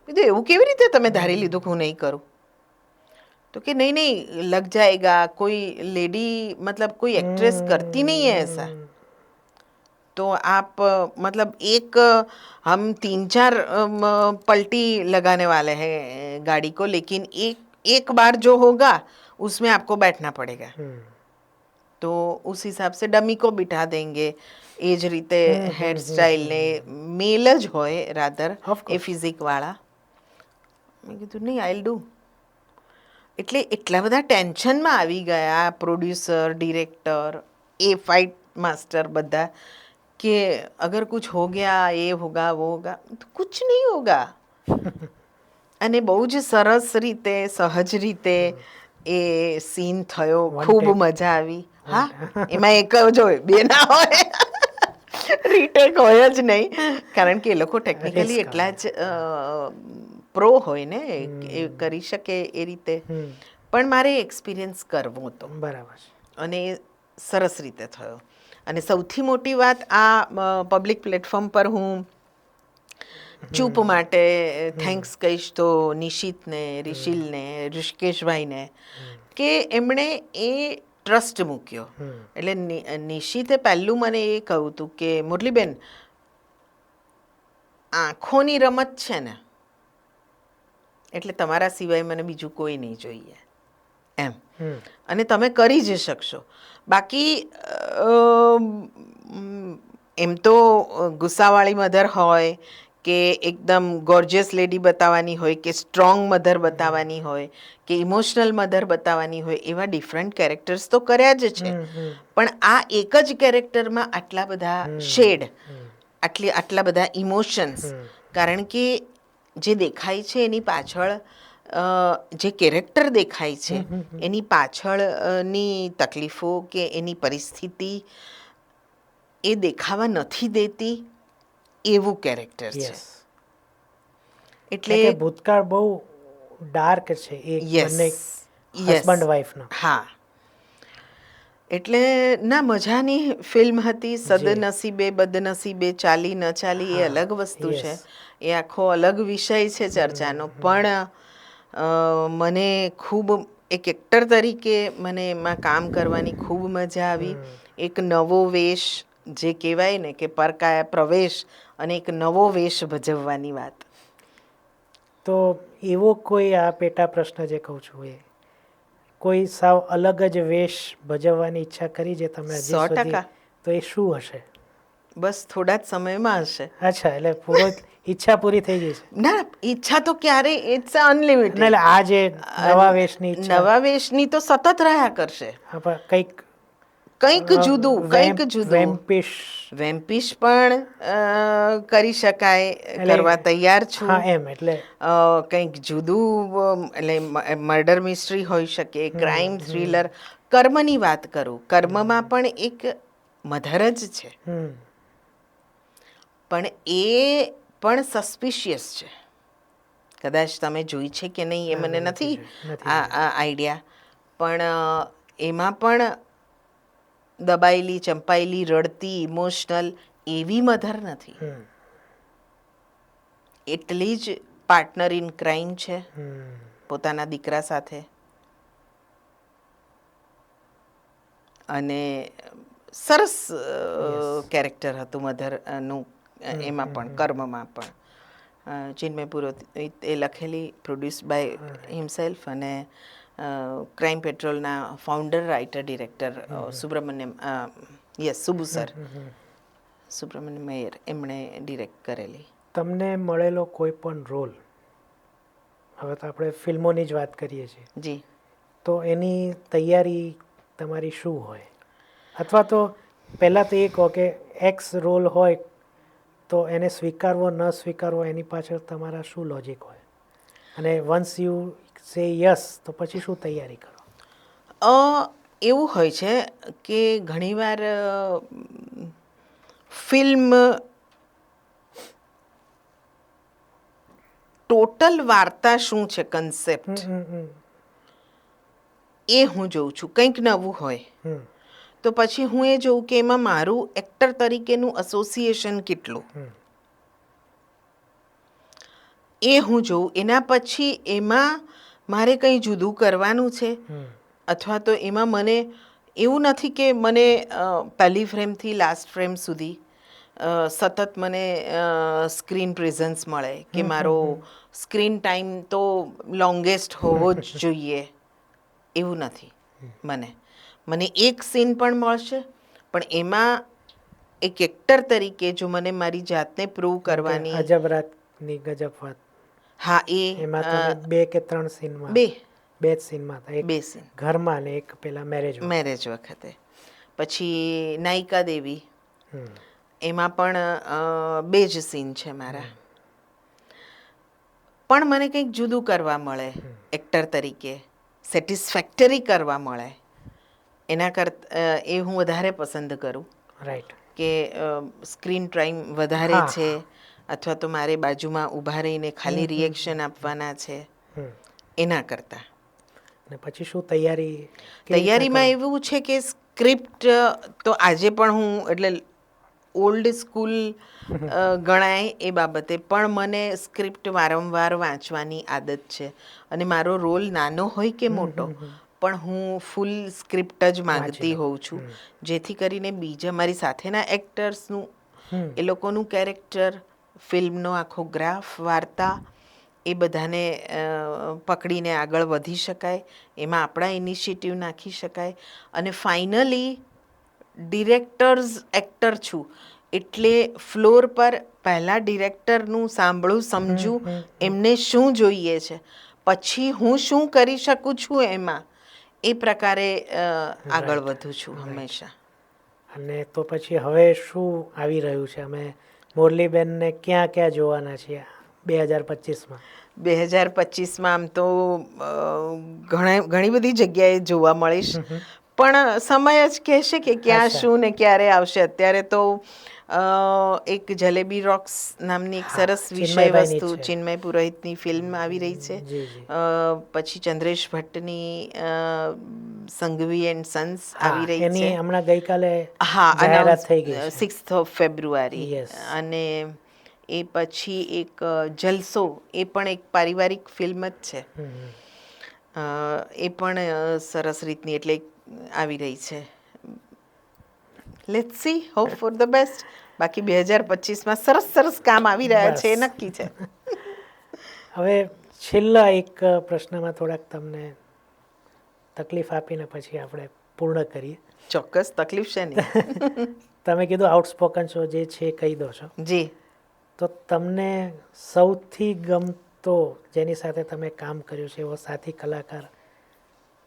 કીધું એવું કેવી રીતે તમે ધારી લીધું કે હું નહીં કરું? तो कि नहीं नहीं लग जाएगा, कोई लेडी मतलब कोई एक्ट्रेस करती नहीं है ऐसा, तो आप मतलब एक हम 3-4 पलटी लगाने वाले हैं गाड़ी को, लेकिन एक बार जो होगा उसमें आपको बैठना पड़ेगा. तो उस हिसाब से डमी को बिठा देंगे. એ જ રીતે હેરસ્ટાઈલ ને મેલ જ હોય રાધર એ ફિઝિકવાળા. મેં કીધું નહીં, આઈલ ડુ. એટલે એટલા બધા ટેન્શનમાં આવી ગયા પ્રોડ્યુસર, ડિરેક્ટર, એ ફાઇટ માસ્ટર બધા, કે અગર કુછ હો ગયા, એ હોગા વો હોગા, તો કુછ નહીં હોગા. અને બહુ જ સરસ રીતે, સહજ રીતે એ સીન થયો, One ખૂબ take. મજા આવી. હા, એમાં એક જ હોય, બે ના હોય. રીટેક હોય જ નહીં, કારણ કે એ લોકો ટેકનિકલી Risk એટલા જ પ્રો હોય ને, એ કરી શકે એ રીતે. પણ મારે એક્સપિરિયન્સ કરવો હતો બરાબર છે. અને એ સરસ રીતે થયો. અને સૌથી મોટી વાત, આ પબ્લિક પ્લેટફોર્મ પર હું ચૂપ માટે થેન્ક્સ કહીશ તો નિશિતને, રિશિલને, ઋષિકેશભાઈને, કે એમણે એ ટ્રસ્ટ મૂક્યો. એટલે નિશિતે પહેલું મને એ કહ્યું હતું કે મુરલીબેન, આંખોની રમત છે ને, એટલે તમારા સિવાય મને બીજું કોઈ નહીં જોઈએ એમ. અને તમે કરી જ શકશો. બાકી એમ તો ગુસ્સાવાળી મધર હોય કે એકદમ ગોર્જિયસ લેડી બતાવવાની હોય કે સ્ટ્રોંગ મધર બતાવવાની હોય કે ઇમોશનલ મધર બતાવવાની હોય, એવા ડિફરન્ટ કેરેક્ટર્સ તો કર્યા જ છે. પણ આ એક જ કેરેક્ટરમાં આટલા બધા શેડ, આટલા બધા ઇમોશન્સ, કારણ કે જે દેખાય છે એની પાછળ, જે કેરેક્ટર દેખાય છે એની પાછળની તકલીફો કે એની પરિસ્થિતિ એ દેખાવા નથી દેતી એવું કેરેક્ટર છે. યસ, એટલે કે ભૂતકાળ બહુ ડાર્ક છે એ બંને હસબન્ડ વાઈફનો. હા, એટલે ના, મજાની ફિલ્મ હતી. સદનસીબે બદનસીબે ચાલી ન ચાલી એ અલગ વસ્તુ છે, એ આખો અલગ વિષય છે ચર્ચાનો. પણ મને ખૂબ, એક એક્ટર તરીકે મને એમાં કામ કરવાની ખૂબ મજા આવી. એક નવો વેશ, જે કહેવાય ને કે પરકાયા પ્રવેશ, અને એક નવો વેશ ભજવવાની વાત. તો એવો કોઈ, આ પેટા પ્રશ્ન જે કહું છું, એ કોઈ સાવ અલગ જ વેશ ભજવવાની ઈચ્છા કરી જે તમે હજી સુધી, 100%. તો એ શું હશે? બસ થોડા જ સમયમાં હશે. અચ્છા, એટલે ઈચ્છા પૂરી થઈ ગઈ છે? ના, ઈચ્છા તો ક્યારે, ઇટ્સ અનલિમિટેડ. એટલે આ જે નવા વેશની ઈચ્છા, નવા વેશની તો સતત રહ્યા કરશે. કંઈક કંઈક જુદું, કંઈક જુદું. વેમ્પિશ, વેમ્પિશ પણ કરી શકાય, કરવા તૈયાર છું. હા એમ, એટલે કંઈક જુદું, એટલે મર્ડર મિસ્ટ્રી હોઈ શકે, ક્રાઇમ થ્રિલર. કર્મની વાત કરું, કર્મમાં પણ એક મધર જ છે, પણ એ પણ સસ્પિશિયસ છે. કદાચ તમે જોઈ છે કે નહીં એ મને નથી આ આઈડિયા, પણ એમાં પણ દબાયેલી, ચંપાયેલી, રડતી, ઇમોશનલ એવી મધર નથી. એટલી જ પાર્ટનર ઇન ક્રાઇમ છે પોતાના દીકરા સાથે. અને સરસ કેરેક્ટર હતું મધરનું એમાં પણ, કર્મમાં પણ. ચિન્મય પુરોહિતે લખેલી, પ્રોડ્યુસ બાય હિમસેલ્ફ, અને ક્રાઇમ પેટ્રોલના founder, writer, director Subbu sir, Subramanyam Maiyar, એમણે ડિરેક્ટ કરેલી. તમને મળેલો કોઈ પણ રોલ, હવે તો આપણે ફિલ્મોની જ વાત કરીએ છીએ, જી, તો એની તૈયારી તમારી શું હોય? અથવા તો પહેલાં તો એ કહો કે એક્સ રોલ હોય તો એને સ્વીકારવો ન સ્વીકારવો, એની પાછળ તમારા શું લોજિક હોય? અને વન્સ યુ સે યસ, તો પછી શું તૈયારી કરો? એવું હોય છે કે ઘણીવાર ફિલ્મ ટોટલ વાર્તા શું છે, કન્સેપ્ટ, એ હું જોઉં છું. કંઈક નવું હોય તો પછી હું એ જોઉં કે એમાં મારું એક્ટર તરીકેનું એસોસિએશન કેટલું, એ હું જોઉં. એના પછી એમાં મારે કંઈ જુદું કરવાનું છે, અથવા તો એમાં મને એવું નથી કે મને પહેલી ફ્રેમથી લાસ્ટ ફ્રેમ સુધી સતત મને સ્ક્રીન પ્રેઝન્સ મળે, કે મારો સ્ક્રીન ટાઈમ તો લોંગેસ્ટ હોવો જ જોઈએ, એવું નથી. મને એક સીન પણ મળશે, પણ એમાં એક એક્ટર તરીકે જો મને મારી જાતને પ્રૂવ કરવાની, અજબ રાતની ગજબ વાત, હા, એમાં તમે 2 કે 3 સીનમાં, બે જ સીનમાં હતા, એક સીન ઘરમાં ને એક પેલા મેરેજ વખતે. પછી નાયિકા દેવી, એમાં પણ 2 જ સીન છે મારા. પણ મને કંઈક જુદું કરવા મળે એક્ટર તરીકે, સેટિસ્ફેક્ટરી કરવા મળે એના કરતાં એ હું વધારે પસંદ કરું રાઈટ. કે સ્ક્રીન ટાઈમ વધારે છે અથવા તો મારે બાજુમાં ઊભા રહીને ખાલી રિએક્શન આપવાના છે એના કરતાં. અને પછી શું તૈયારી? તૈયારીમાં એવું છે કે સ્ક્રિપ્ટ તો આજે પણ હું એટલે ઓલ્ડ સ્કૂલ ગણાય એ બાબતે પણ મને સ્ક્રિપ્ટ વારંવાર વાંચવાની આદત છે અને મારો રોલ નાનો હોય કે મોટો પણ હું ફૂલ સ્ક્રિપ્ટ જ માંગતી હોઉં છું જેથી કરીને બીજા મારી સાથેના એક્ટર્સનું એ લોકોનું કેરેક્ટર, ફિલ્મનો આખો ગ્રાફ, વાર્તા એ બધાને પકડીને આગળ વધી શકાય, એમાં આપણા ઇનિશિયેટિવ નાખી શકાય અને ફાઇનલી ડિરેક્ટર્સ એક્ટર છું એટલે ફ્લોર પર પહેલાં ડિરેક્ટરનું સાંભળું, સમજું, એમને શું જોઈએ છે, પછી હું શું કરી શકું છું એમાં, એ પ્રકારે આગળ વધું છું હંમેશા. અને તો પછી હવે શું આવી રહ્યું છે? અમે મોરલીબેનને ક્યાં ક્યાં જોવાના છીએ 2025માં? 2025માં આમ તો ઘણી બધી જગ્યાએ જોવા મળીશ પણ સમય જ કહેશે કે ક્યાં શું ને ક્યારે આવશે. અત્યારે તો એક જલેબી રોક્સ નામની એક સરસ વિષય વસ્તુ ચિન્મય પુરોહિતની ફિલ્મ આવી રહી છે. પછી ચંદ્રેશ ભટ્ટની સંઘવી એન્ડ સન્સ આવી રહી છે. હમણાં ગઈકાલે જાહેરાત થઈ ગઈ 6th ફેબ્રુઆરી. અને એ પછી એક જલસો, એ પણ એક પારિવારિક ફિલ્મ જ છે, એ પણ સરસ રીતની એટલે આવી રહી છે. Let's see, hope for the best. બાકી 2025માં સરસ સરસ કામ આવી રહ્યા છે એ નક્કી છે. હવે છેલ્લા એક પ્રશ્નમાં થોડાક તમને તકલીફ આપીને પછી આપણે પૂર્ણ કરીએ. ચોક્કસ, તકલીફ છે નહીં. તમે કીધું આઉટસ્પોકન છો, જે છે કહી દો છો. જી. તો તમને સૌથી ગમતો, જેની સાથે તમે કામ કર્યું છે એવો સાથી કલાકાર,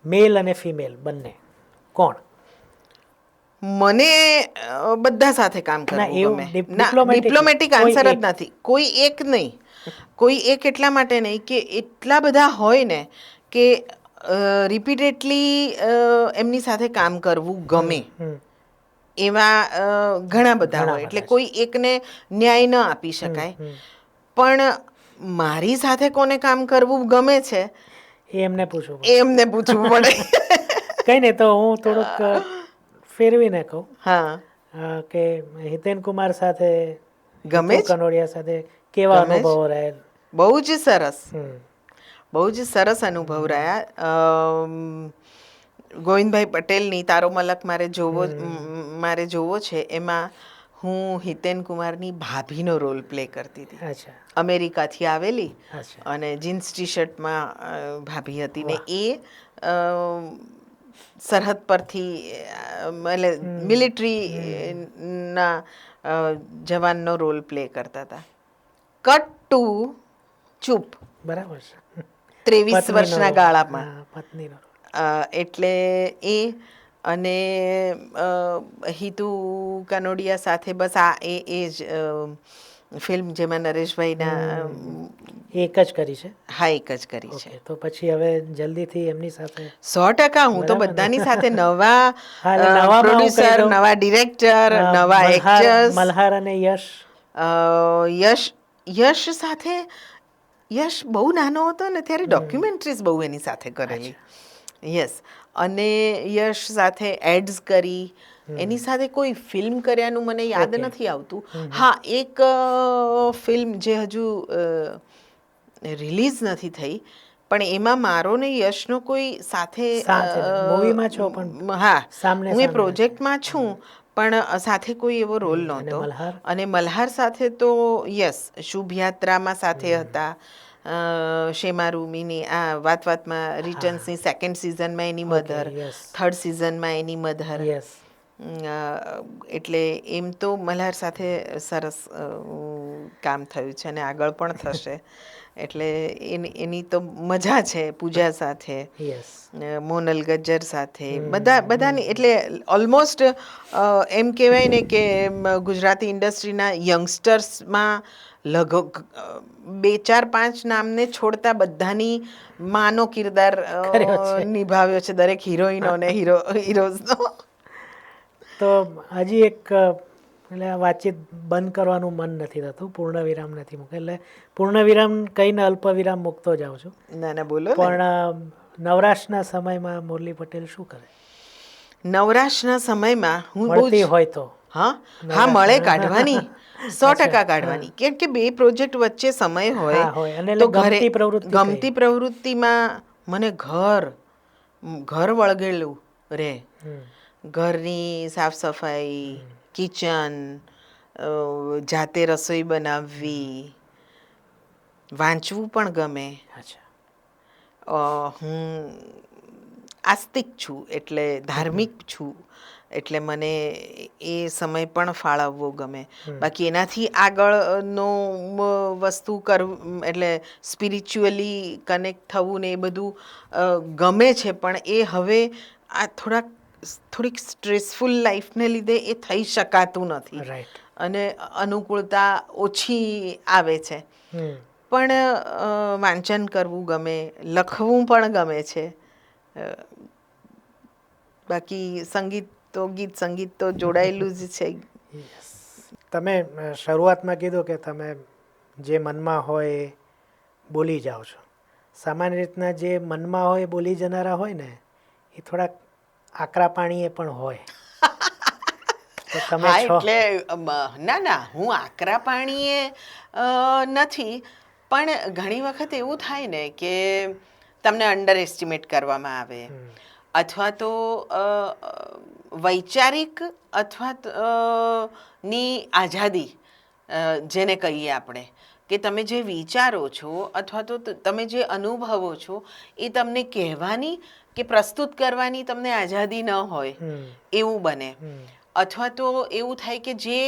મેલ અને ફિમેલ બંને, કોણ? મને બધા સાથે કામ કરવું ગમે. ડિપ્લોમેટિક આન્સર જ નથી, કોઈ એક નહીં. કોઈ એક એટલા માટે નહીં કે એટલા બધા હોય ને કે રિપીટેડલી એમની સાથે કામ કરવું ગમે એવા ઘણા બધા હોય, એટલે કોઈ એકને ન્યાય ન આપી શકાય. પણ મારી સાથે કોને કામ કરવું ગમે છે એમને પૂછવું પડે. કઈ નહીં, તો હું થોડુંક ફેરવીને કહું. હા, કે હિતેન કુમાર સાથે, ગમે કનોડિયા સાથે કેવા અનુભવો રહેલ? બહુ જ સરસ, બહુ જ સરસ અનુભવ રહ્યા. ગોવિંદભાઈ પટેલની તારો મલક મારે જોવો છે, એમાં હું હિતેન કુમારની ભાભીનો રોલ પ્લે કરતી હતી. અમેરિકાથી આવેલી અને જીન્સ ટી શર્ટમાં ભાભી હતી ને એ સરહદ પરથી એટલે મિલિટરીના જવાનનો રોલ પ્લે કરતા હતા. કટ ટુ ચૂપ, બરાબર છે, 23 વર્ષના ગાળામાં. પત્નીનો એટલે એ અને હિતુ કનોડિયા સાથે બસ એ જ ફિલ્મ જેમાં નરેશભાઈના એક જ કરી છે. હા, એક જ કરી છે. તો પછી હવે જલ્દીથી એમની સાથે 100%. હું તો બધાની સાથે નવા પ્રોડ્યુસર, નવા ડિરેક્ટર, નવા એક્ટર્સ. મલ્હાર અને યશ સાથે, યશ બહુ નાનો હતો ને ત્યારે ડોક્યુમેન્ટરીઝ બહુ એની સાથે કરેલી. યસ, અને યશ સાથે એડ્સ કરી, એની સાથે કોઈ ફિલ્મ કર્યાનું મને યાદ નથી આવતું. હા, એક ફિલ્મ જે હજુ રિલીઝ નથી થઈ પણ એમાં મારો ને યશનો કોઈ સાથે, મૂવીમાં છો પણ હા, હું એ પ્રોજેક્ટમાં છું પણ સાથે કોઈ એવો રોલ નહોતો. અને મલ્હાર સાથે તો યસ, શુભયાત્રામાં સાથે હતા. શેમારૂમીની આ વાતમાં રિટર્ન્સની 2nd સિઝનમાં એની મધર, 3rd સિઝનમાં એની મધર. એટલે એમ તો મલ્હાર સાથે સરસ કામ થયું છે અને આગળ પણ થશે. એટલે એની તો મજા છે. પૂજા સાથે, યસ, મોનલ ગજ્જર સાથે, બધાની, એટલે ઓલમોસ્ટ એમ કહેવાય ને કે ગુજરાતી ઇન્ડસ્ટ્રીના યંગસ્ટર્સમાં લગભગ 2 4 5 નામને છોડતા બધાની માનો કિરદાર કર્યો છે. નિભાવ્યો છે દરેક હિરોઈનો અને હીરોઝનો. તો હજી એક એટલે આ વાતચીત બંધ કરવાનું મન નથી થતું, પૂર્ણ વિરામ નથી મૂકતું, એટલે પૂર્ણ વિરામ કહીને અલ્પ વિરામ મૂકતો જાઉં છું. ના ના, બોલો ને. પણ નવરાશના સમયમાં મુરલી પટેલ શું કરે? નવરાશના સમયમાં હું બહુ મળતી હોય તો હા હા, મળે, કાઢવાની 100% કાઢવાની. કેમ કે 2 પ્રોજેક્ટ વચ્ચે સમય હોય હા, હોય. અને તો એટલે ઘરે ગમતી પ્રવૃત્તિ ગમતી પ્રવૃત્તિમાં મને ઘર વળગેલું રહે. ઘરની સાફ સફાઈ, કિચન, જાતે રસોઈ બનાવવી, વાંચવું પણ ગમે. અચ્છા, હું આસ્તિક છું, એટલે ધાર્મિક છું, એટલે મને એ સમય પણ ફાળવવો ગમે. બાકી એનાથી આગળનો વસ્તુ કરવું, એટલે સ્પિરિચ્યુઅલી કનેક્ટ થવું ને એ બધું ગમે છે, પણ એ હવે આ થોડીક સ્ટ્રેસફુલ લાઈફને લીધે એ થઈ શકાતું નથી રાઈટ. અને અનુકૂળતા ઓછી આવે છે. પણ વાંચન કરવું ગમે, લખવું પણ ગમે છે. બાકી ગીત સંગીત તો જોડાયેલું જ છે. યસ. તમે શરૂઆતમાં કીધું કે તમે જે મનમાં હોય એ બોલી જાઓ છો. સામાન્ય રીતના જે મનમાં હોય એ બોલી જનારા હોય ને, એ થોડાક આકરા પાણીએ પણ હોય. તો તમે હા, છો. એટલે ના, હું આકરા પાણીએ નથી, પણ ઘણી વખત એવું થાય ને કે તમને અંડર એસ્ટિમેટ કરવામાં આવે, અથવા તો વૈચારિક અથવા ની આઝાદી જેને કહીએ આપણે, કે તમે જે વિચારો છો અથવા તો તમે જે અનુભવો છો એ તમને કહેવાની કે પ્રસ્તુત કરવાની તમને આઝાદી ન હોય એવું બને. અથવા તો એવું થાય કે જે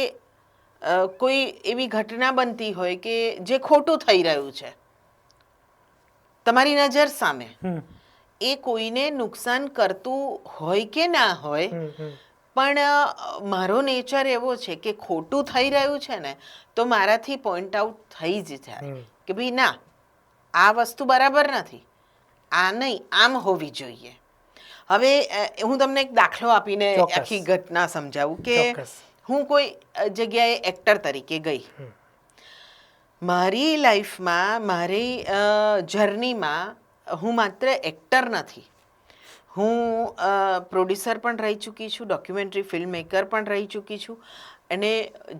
કોઈ એવી ઘટના બનતી હોય કે જે ખોટું થઈ રહ્યું છે તમારી નજર સામે, એ કોઈને નુકસાન કરતું હોય કે ના હોય, પણ મારો નેચર એવો છે કે ખોટું થઈ રહ્યું છે ને તો મારાથી પોઈન્ટ આઉટ થઈ જ જાય કે ભાઈ ના, આ વસ્તુ બરાબર નથી, આ નહીં, આમ હોવી જોઈએ. હવે હું તમને એક દાખલો આપીને ચોક્કસ. આખી ઘટના સમજાવું કે ચોક્કસ. હું કોઈ જગ્યાએ એક્ટર તરીકે ગઈ. મારી લાઈફમાં, મારી જર્નીમાં હું માત્ર એક્ટર નથી, હું પ્રોડ્યુસર પણ રહી ચૂકી છું, ડોક્યુમેન્ટરી ફિલ્મ મેકર પણ રહી ચૂકી છું. અને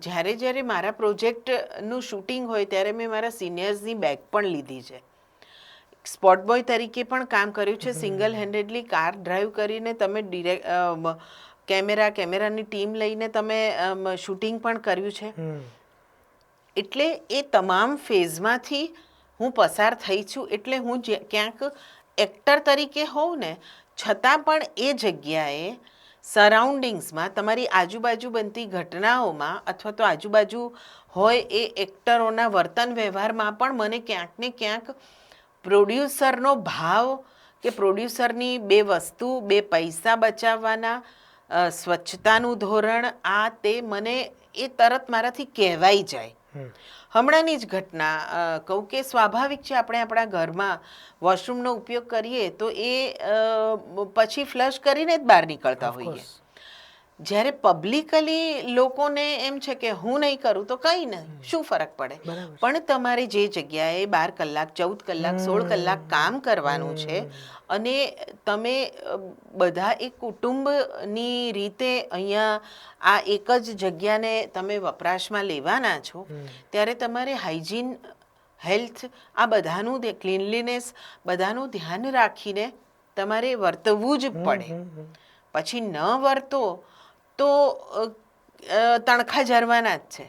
જ્યારે મારા પ્રોજેક્ટનું શૂટિંગ હોય ત્યારે મેં મારા સિનિયર્સની બેગ પણ લીધી છે. સ્પોટ બોય તરીકે પણ કામ કર્યું છે. સિંગલ હેન્ડેડલી કાર ડ્રાઈવ કરીને તમે કેમેરાની ટીમ લઈને તમે શૂટિંગ પણ કર્યું છે. એટલે એ તમામ ફેઝમાંથી હું પસાર થઈ છું. એટલે હું ક્યાંક એક્ટર તરીકે હોઉં ને, છતાં પણ એ જગ્યાએ સરાઉન્ડિંગ્સમાં તમારી આજુબાજુ બનતી ઘટનાઓમાં અથવા તો આજુબાજુ હોય એ એક્ટરોના વર્તન વ્યવહારમાં પણ મને ક્યાંક ને ક્યાંક પ્રોડ્યુસરનો ભાવ કે પ્રોડ્યુસરની 2 વસ્તુ, 2 પૈસા બચાવવાના, સ્વચ્છતાનું ધોરણ, આ તે મને એ તરત મારાથી કહેવાઈ જાય. હમણાંની જ ઘટના કહું કે સ્વાભાવિક છે, આપણે આપણા ઘરમાં વોશરૂમનો ઉપયોગ કરીએ તો એ પછી ફ્લશ કરીને જ બહાર નીકળતા હોઈએ. જ્યારે પબ્લિકલી લોકોને એમ છે કે હું નહીં કરું તો કંઈ નહીં, શું ફરક પડે. પણ તમારે જે જગ્યાએ 12 કલાક, 14 કલાક, 16 કલાક કામ કરવાનું છે અને તમે બધા એક કુટુંબની રીતે અહીંયા આ એક જ જગ્યાને તમે વપરાશમાં લેવાના છો, ત્યારે તમારે હાઇજીન, હેલ્થ, આ બધાનું, ક્લીનલીનેસ, બધાનું ધ્યાન રાખીને તમારે વર્તવું જ પડે. પછી ન વર્તો તો તણખા જરવાના જ છે.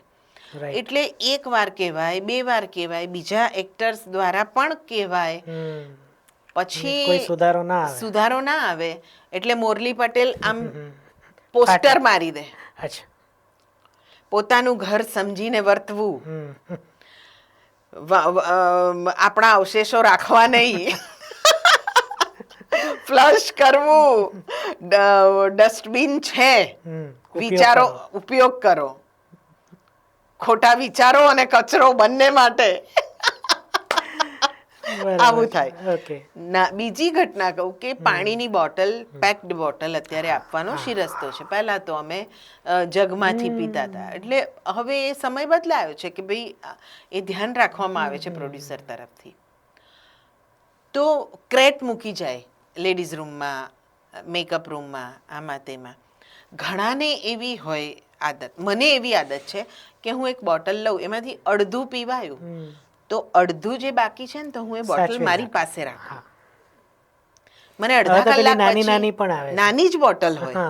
એટલે 1 વાર કહેવાય, 2 વાર કહેવાય, બીજા એક્ટર્સ દ્વારા પણ કહેવાય, પછી કોઈ સુધારો ના આવે. એટલે મોરલી પટેલ આમ પોસ્ટર મારી દે. અચ્છા. પોતાનું ઘર સમજીને વર્તવું, હમ. આપણા અવશેષો રાખવા નહીં, ફ્લશ કરવું, ડસ્ટબિન છે, વિચારો ઉપયોગ કરો, ખોટા વિચારો અને કચરો બંને માટે. આવું થાય. ઓકે. ના, બીજી ઘટના કહું કે પાણીની બોટલ, પેક્ડ બોટલ અત્યારે આપવાનો શિરસ્તો છે. પહેલા તો અમે જગમાંથી પીતા હતા. એટલે હવે એ સમય બદલાયો છે કે ભાઈ એ ધ્યાન રાખવામાં આવે છે પ્રોડ્યુસર તરફથી. તો ક્રેટ મૂકી જાય લેડીઝ રૂમમાં, મેકઅપ રૂમમાં, આમાં તેમાં. ઘણાને એવી હોય આદત, મને એવી આદત છે કે હું એક બોટલ લઉં, એમાંથી અડધું પીવાયું તો અડધું જે બાકી છે ને તો હું એ બોટલ મારી પાસે રાખું. મને અડધા કલાક પછી નાની જ બોટલ હોય,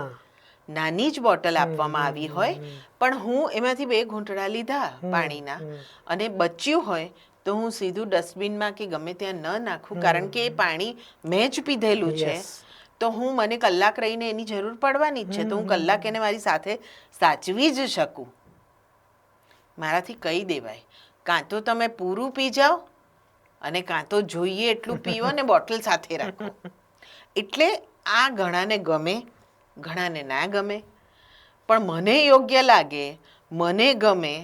નાની જ બોટલ આપવામાં આવી હોય, પણ હું એમાંથી 2 ઘૂંટડા લીધા પાણીના અને બચ્યું હોય તો હું સીધું ડસ્ટબિનમાં કે ગમે ત્યાં ન નાખું, કારણ કે એ પાણી મેં જ પીધેલું છે. તો મને કલાક રહીને એની જરૂર પડવાની જ છે, તો હું કલાક એને મારી સાથે સાચવી જ શકું. મારાથી કહી દેવાય, કાં તો તમે પૂરું પી જાઓ અને કાં તો જોઈએ એટલું પીવો ને બોટલ સાથે રાખો. એટલે આ ઘણાને ગમે, ઘણાને ના ગમે, પણ મને યોગ્ય લાગે, મને ગમે,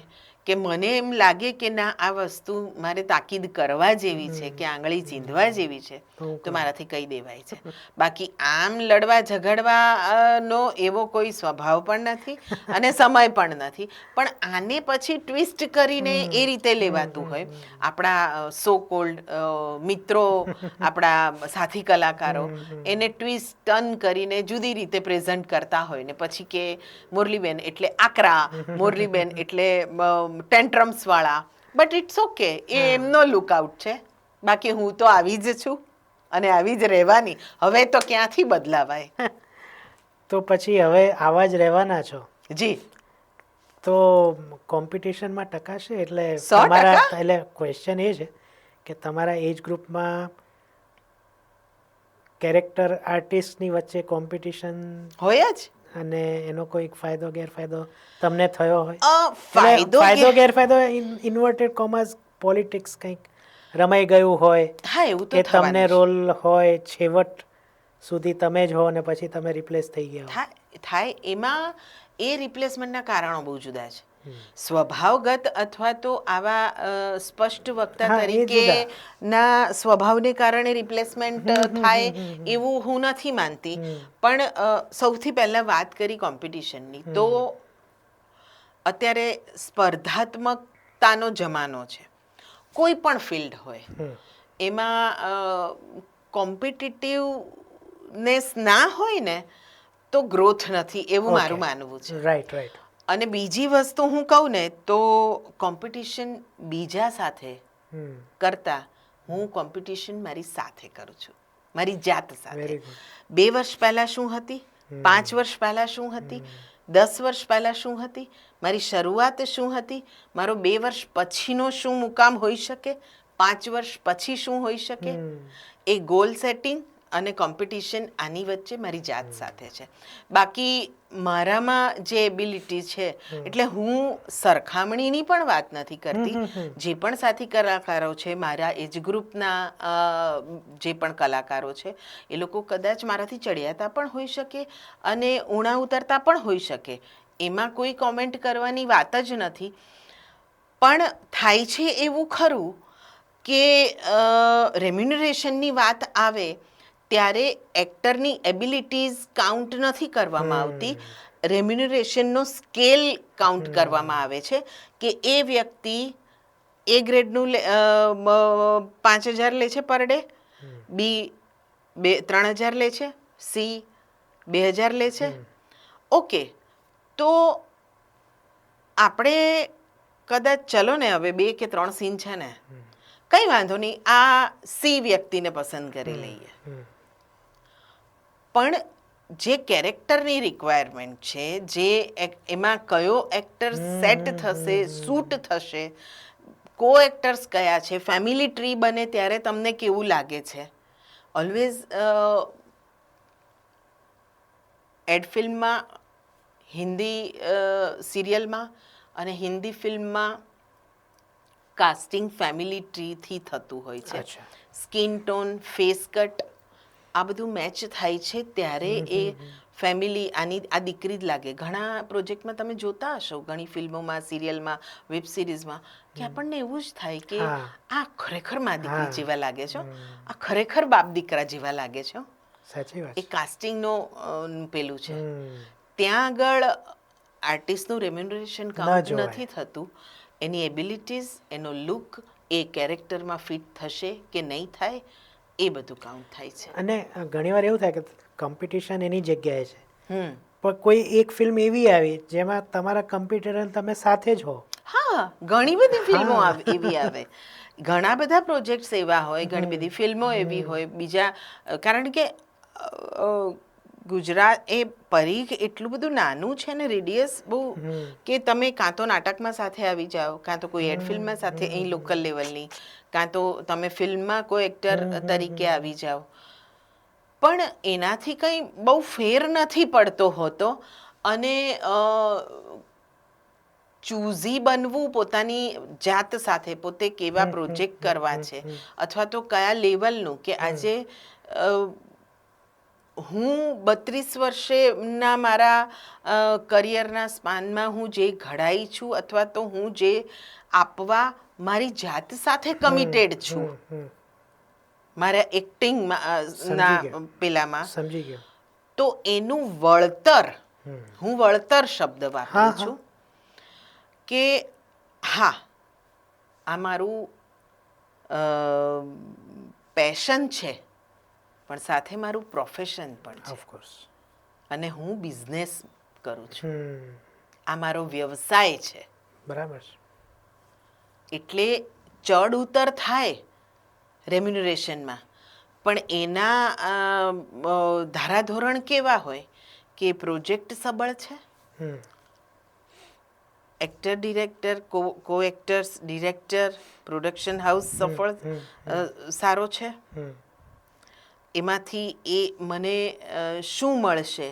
કે મને એમ લાગે કે ના આ વસ્તુ મારે તાકીદ કરવા જેવી છે કે આંગળી ચીંધવા જેવી છે તો મારાથી કહી દેવાય છે. બાકી આમ લડવા ઝઘડવાનો એવો કોઈ સ્વભાવ પણ નથી અને સમય પણ નથી. પણ આને પછી ટ્વિસ્ટ કરીને એ રીતે લેવાતું હોય. આપણા સો કોલ્ડ મિત્રો, આપણા સાથી કલાકારો એને ટ્વિસ્ટ ટર્ન કરીને જુદી રીતે પ્રેઝન્ટ કરતા હોય ને પછી કે મુરલીબેન એટલે આકરા, મુરલીબેન એટલે ટેન્ટ્રમ્સ વાળા. બટ ઇટ્સ ઓકે, એ એમનો લુકઆઉટ છે. બાકી હું તો આવી જ છું અને આવી જ રહેવાની. હવે તો ક્યાંથી બદલાવાય. તો પછી હવે આવા જ રહેવાના છો? જી. તો કોમ્પિટિશનમાં ટકાશે? એટલે 100%. તમારા એટલે ક્વેશ્ચન એ છે કે તમારા એજ ગ્રુપમાં કેરેક્ટર આર્ટિસ્ટની વચ્ચે કોમ્પિટિશન હોય જ, અને એનો કોઈક ફાયદો ગેરફાયદો તમને થયો હોય? ફાયદો ગેરફાયદો ઇન્વર્ટેડ કોમર્સ પોલિટિક્સ કંઈક રમાઈ ગયું હોય, હા, એવું તો કે તમને થવાનું છે. રોલ હોય છેવટ સુધી તમે જ હો અને પછી તમે રિપ્લેસ થઈ ગયા હો. થાય એમાં એ રિપ્લેસમેન્ટના કારણો બહુ જુદા છે. સ્વભાવગત અથવા તો આવા સ્પષ્ટ વક્તા હા, એ તરીકે જુદા. ના સ્વભાવને કારણે રિપ્લેસમેન્ટ થાય એવું હું નથી માનતી. પણ સૌથી પહેલા વાત કરી કોમ્પિટિશનની, તો અત્યારે સ્પર્ધાત્મકતાનો જમાનો છે. કોઈ પણ ફિલ્ડ હોય એમાં કોમ્પિટિટિવનેસ ના હોય ને તો ગ્રોથ નથી, એવું મારું માનવું છે. Right right. અને બીજી વસ્તુ હું કહું ને તો કોમ્પિટિશન બીજા સાથે કરતા હું કોમ્પિટિશન મારી સાથે કરું છું, મારી જાત સાથે. 2 વર્ષ પહેલા શું હતી, 5 વર્ષ પહેલા શું હતી, 10 વર્ષ પહેલા શું હતી, મારી શરૂઆત શું હતી, મારો 2 વર્ષ પછીનો શું મુકામ હોઈ શકે, 5 વર્ષ પછી શું હોઈ શકે. એ ગોલ સેટિંગ અને કોમ્પિટિશન આની વચ્ચે મારી જાત સાથે છે. બાકી મારામાં જે એબિલિટી છે, એટલે હું સરખામણીની પણ વાત નથી કરતી. જે પણ સાથી કલાકારો છે, મારા એજ ગ્રુપના જે પણ કલાકારો છે, એ લોકો કદાચ મારાથી ચડિયાતા પણ હોઈ શકે અને ઊણા ઉતરતા પણ હોઈ શકે. એમાં કોઈ કોમેન્ટ કરવાની વાત જ નથી. પણ થાય છે એવું ખરું કે રેમ્યુનરેશનની વાત આવે ત્યારે એક્ટરની એબિલિટીઝ કાઉન્ટ નથી કરવામાં આવતી. રેમ્યુનરેશનનો સ્કેલ કાઉન્ટ કરવામાં આવે છે કે એ વ્યક્તિ એ ગ્રેડનું 5,000 લે છે પર ડે, બી 3,000 લે છે, સી 2,000 લે છે. ઓકે, તો આપણે કદાચ ચલો ને હવે 2 કે 3 સીન છે ને, કંઈ વાંધો નહીં, આ સી વ્યક્તિને પસંદ કરી લઈએ. પણ જે કેરેક્ટરની રિક્વાયરમેન્ટ છે, જે એમાં કયો એક્ટર સેટ થશે, સૂટ થશે, કો એક્ટર્સ કયા છે, ફેમિલી ટ્રી બને ત્યારે તમને કેવું લાગે છે. ઓલવેઝ એડ ફિલ્મમાં હિન્દી સિરિયલમાં અને હિન્દી ફિલ્મમાં કાસ્ટિંગ ફેમિલી ટ્રીથી થતું હોય છે. અચ્છા. સ્કિન ટોન, ફેસ કટ આ બધું મેચ થાય છે ત્યારે એ ફેમિલી આ દીકરી જ લાગે. ઘણા પ્રોજેક્ટમાં તમે જોતા હશો, ઘણી ફિલ્મોમાં, સિરિયલમાં, વેબ સિરીઝમાં, કે આપણને એવું જ થાય કે આ ખરેખર માં દીકરી જેવા લાગે છે, આ ખરેખર બાપ દીકરા જેવા લાગે છે. સાચી વાત એ કાસ્ટિંગનો પેલું છે. ત્યાં આગળ આર્ટિસ્ટનું રેમ્યુનરેશન કાઉન્ટ નથી થતું, એની એબિલિટીઝ, એનો લુક એ કેરેક્ટરમાં ફિટ થશે કે નહીં થાય એ બધું કાઉન્ટ થાય છે. અને ઘણીવાર એવું થાય કે કોમ્પિટિશન એની જગ્યાએ છે, હમ પણ કોઈ એક ફિલ્મ એવી આવી જેમાં તમારા કમ્પ્યુટર તમે સાથે જ હો. હા, ઘણી બધી ફિલ્મો એવી આવે, ઘણા બધા પ્રોજેક્ટ્સ એવા હોય, ઘણી બધી ફિલ્મો એવી હોય. બીજા કારણ કે ગુજરાત એ પરીખ એટલું બધું નાનું છે ને, રેડિયસ બહુ, કે તમે કાં તો નાટકમાં સાથે આવી જાઓ, કાં તો કોઈ એડ ફિલ્મમાં સાથે અહીં લોકલ લેવલની, કાં તો તમે ફિલ્મમાં કોઈ એક્ટર તરીકે આવી જાઓ. પણ એનાથી કંઈ બહુ ફેર નથી પડતો હોતો. અને ચૂઝી બનવું પોતાની જાત સાથે, પોતે કેવા પ્રોજેક્ટ કરવા છે અથવા તો કયા લેવલનું, કે આજે હું 32 વર્ષના મારા કરિયરના સ્પાનમાં હું જે ઘડાઈ છું અથવા તો હું જે આપવા મારી જાત સાથે કમિટેડ છું, મારા એક્ટિંગમાં પેલામાં, સમજી ગયો. તો એનું વળતર, હું વળતર શબ્દ વાપરું છું, કે હા આ મારું પેશન છે, પણ સાથે મારું પ્રોફેશન પણ છે. ઓફકોર્સ. અને હું બિઝનેસ કરું છું, આ મારો વ્યવસાય છે. બરાબર. એટલે ચડ ઉતર થાય રેમ્યુનરેશનમાં, પણ એના ધારાધોરણ કેવા હોય કે પ્રોજેક્ટ સબળ છે, એક્ટર ડિરેક્ટર, કો એક્ટર્સ, ડિરેક્ટર, પ્રોડક્શન હાઉસ સફળ સારો છે, એમાંથી એ મને શું મળશે,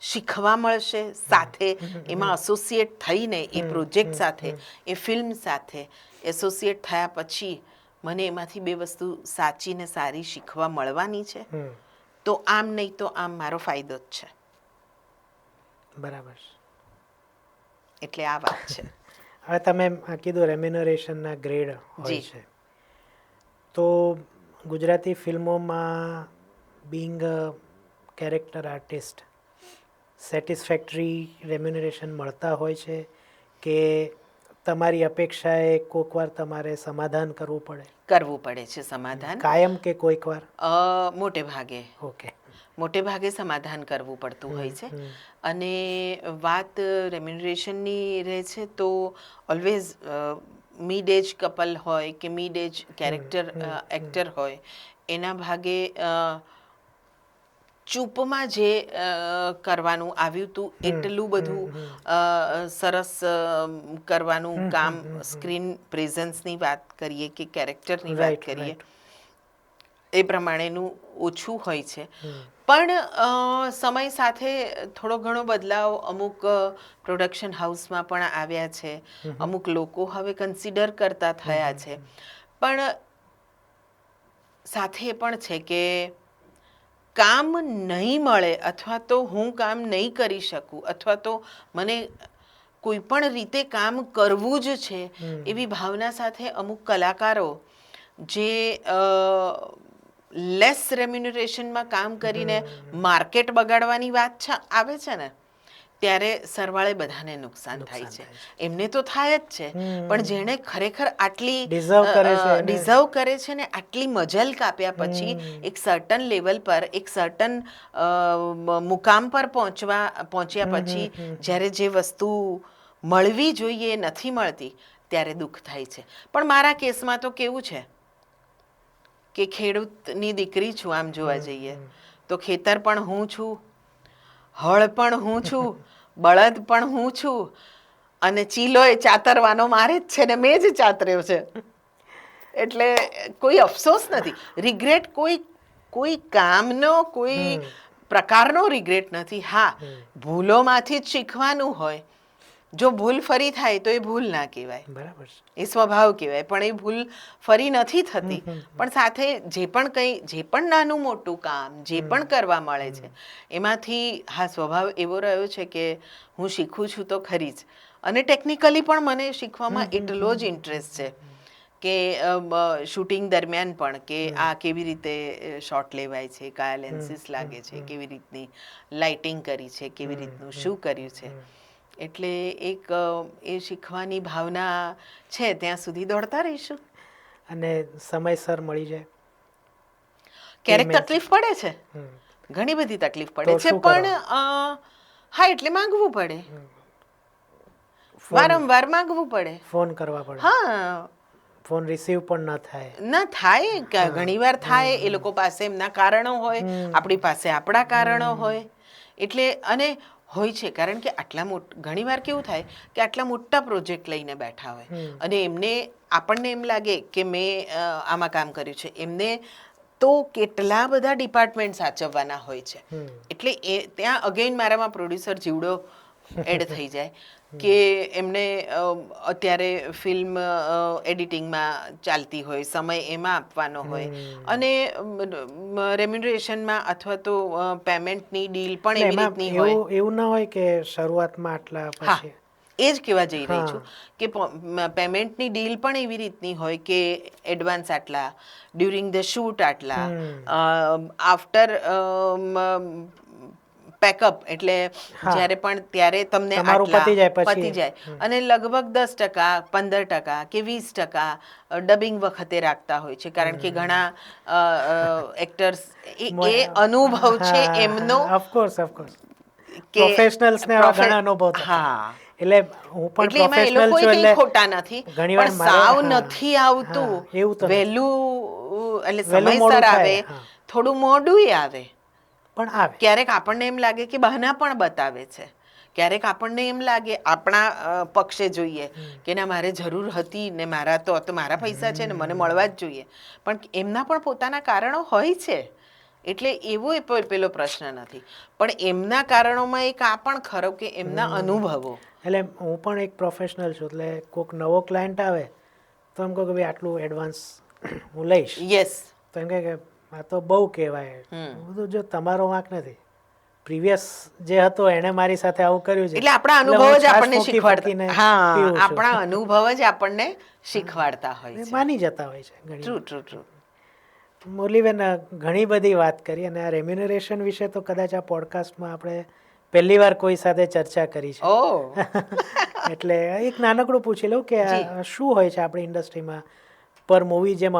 શીખવા મળશે, સાથે એમાં એસોસિએટ થઈને એ પ્રોજેક્ટ સાથે, એ ફિલ્મ સાથે એસોસિએટ થયા પછી મને એમાંથી બે વસ્તુ સાચી ને સારી શીખવા મળવાની છે, તો આમ નહીં તો આમ મારો ફાયદો જ છે. બરાબર. એટલે આ વાત છે. હવે તમે કીધું રેમ્યુનરેશનના ગ્રેડ હોય છે, તો ગુજરાતી ફિલ્મોમાં બિંગ કેરેક્ટર આર્ટિસ્ટ સેટિસ્ફેક્ટરી રેમ્યુનરેશન મળતા હોય છે કે તમારી અપેક્ષાએ કોઈક વાર તમારે સમાધાન કરવું પડે? કરવું પડે છે સમાધાન. કાયમ કે કોઈક વાર? મોટે ભાગે. ઓકે. મોટે ભાગે સમાધાન કરવું પડતું હોય છે. અને વાત રેમ્યુનરેશનની રહે છે તો ઓલવેઝ મિડ એજ કપલ હોય કે મિડ એજ એક્ટર હોય, એના ભાગે ચૂપમાં જે કરવાનું આવ્યું હતું એટલું બધું સરસ કરવાનું કામ, સ્ક્રીન પ્રેઝન્સની વાત કરીએ કે કેરેક્ટરની વાત કરીએ, એ પ્રમાણેનું ઓછું હોય છે. પણ સમય સાથે થોડો ઘણો બદલાવ અમુક પ્રોડક્શન હાઉસમાં પણ આવ્યા છે, અમુક લોકો હવે કન્સિડર કરતા થયા છે. પણ સાથે એ પણ છે કે કામ નહીં મળે અથવા તો હું કામ નહીં કરી શકું અથવા તો મને કોઈ પણ રીતે કામ કરવું જ છે એવી ભાવના સાથે અમુક કલાકારો જે લેસ રેમ્યુનરેશનમાં કામ કરીને માર્કેટ બગાડવાની વાત આવે છે ને, ત્યારે સરવાળે બધાને નુકસાન થાય છે. એમને તો થાય જ છે, પણ જેણે ખરેખર આટલી ડિઝર્વ કરે છે ને, આટલી મજલ કાપ્યા પછી એક સર્ટન લેવલ પર, એક સર્ટન મુકામ પર પહોંચ્યા પછી જ્યારે જે વસ્તુ મળવી જોઈએ નથી મળતી, ત્યારે દુઃખ થાય છે. પણ મારા કેસમાં તો કેવું છે કે ખેડૂતની દીકરી છું, આમ જોવા જઈએ તો ખેતર પણ હું છું, હળ પણ હું છું, બળદ પણ હું છું, અને ચીલો એ ચાતરવાનો મારે જ છે ને મેં જ ચાતર્યો છે. એટલે કોઈ અફસોસ નથી, રિગ્રેટ કોઈ કામનો, કોઈ પ્રકારનો રિગ્રેટ નથી. હા, ભૂલોમાંથી જ શીખવાનું હોય. જો ભૂલ ફરી થાય તો એ ભૂલ ના કહેવાય, બરાબર છે. એ સ્વભાવ કહેવાય. પણ એ ભૂલ ફરી નથી થતી. પણ સાથે જે પણ નાનું મોટું કામ જે પણ કરવા મળે છે એમાંથી હા સ્વભાવ એવો રહ્યો છે કે હું શીખું છું તો ખરી જ. અને ટેકનિકલી પણ મને શીખવામાં એટલો જ ઇન્ટરેસ્ટ છે કે શૂટિંગ દરમિયાન પણ કે આ કેવી રીતે શોટ લેવાય છે, કયા લેન્સીસ લાગે છે, કેવી રીતની લાઇટિંગ કરી છે, કેવી રીતનું શું કર્યું છે. એટલે એક એ શીખવાની ભાવના છે. ત્યાં સુધી દોડતા રહીશું. અને સમયસર મળી જાય. ક્યારેક તકલીફ પડે છે, ઘણી બધી તકલીફ પડે છે, પણ હા એટલે માંગવું પડે, વારંવાર માંગવું પડે, ફોન કરવા પડે. હા, ફોન રિસીવ પણ ન થાય. ના થાય, ઘણી વાર થાય. એ લોકો પાસે એમના કારણો હોય, આપણી પાસે આપણા કારણો હોય. એટલે અને હોય છે કારણ કે ઘણી વાર કેવું થાય કે આટલા મોટા પ્રોજેક્ટ લઈને બેઠા હોય અને આપણને એમ લાગે કે મેં આમાં કામ કર્યું છે, એમને તો કેટલા બધા ડિપાર્ટમેન્ટ સાચવવાના હોય છે. એટલે ત્યાં અગેન મારામાં પ્રોડ્યુસર જીવડો એડ થઈ જાય કે એમને અત્યારે ફિલ્મ એડિટિંગમાં ચાલતી હોય, સમય એમાં આપવાનો હોય અને રેમ્યુનરેશનમાં અથવા તો પેમેન્ટની ડીલ પણ એવી રીતની હોય. એવું ના હોય કે શરૂઆતમાં આટલા પછી. એ જ કહેવા જઈ રહી છું કે પેમેન્ટની ડીલ પણ એવી રીતની હોય કે એડવાન્સ આટલા, ડ્યુરિંગ ધ શૂટ આટલા, આફ્ટર પેકઅપ એટલે જ્યારે પણ ત્યારે તમને આટલા પતી જાય. અને લગભગ 10%, 15% કે 20% ડબિંગ વખતે રાખતા હોય છે કારણ કે ઘણા એક્ટર્સ એ અનુભવ છે એમનો. ઓફકોર્સ પ્રોફેશનલ્સને આવા ઘણા અનુભવ થતા. હા, એટલે હું પણ એટલે એમાં એ લોકો કંઈ ખોટા નથી, પણ સાવ નથી આવતું, વહેલું એટલે સમયસર આવે, થોડું મોડું આવે. પણ આવે. ક્યારેક આપણને એમ લાગે કે બહાના પણ બતાવે છે, ક્યારેક આપણને એમ લાગે આપણા પક્ષે જોઈએ કે ના મારે જરૂર હતી ને મારા પૈસા છે ને મને મળવા જ જોઈએ. પણ એમના પણ પોતાના કારણો હોય છે. એટલે એવો પેલો પ્રશ્ન નથી, પણ એમના કારણોમાં એક આ પણ ખરો કે એમના અનુભવો. એટલે હું પણ એક પ્રોફેશનલ છું, એટલે કોઈક નવો ક્લાયન્ટ આવે તો એમ કહું કે ભાઈ આટલું એડવાન્સ હું લઈશ. યસ. તો એમ કે આ તો બહુ કહેવાય. બધું જો તમારો વાંક નથી, પ્રીવિયસ જે હતો એણે મારી સાથે આવું કર્યું છે. એટલે આપણા અનુભવ જ આપણને શીખવાડતા. હા, આપણા અનુભવ જ આપણને શીખવાડતા હોય છે. માની જતા હોય છે ઘણી. ટ્રુ. મુરલીબેન, ઘણી બધી વાત કરી અને આ રેમ્યુનરેશન વિશે તો કદાચ આ પોડકાસ્ટમાં આપણે પહેલી વાર કોઈ સાથે ચર્ચા કરી છે. એટલે એક નાનકડું પૂછી લઉં કે શું હોય છે આપણી ઇન્ડસ્ટ્રીમાં પર મૂવી, જેમ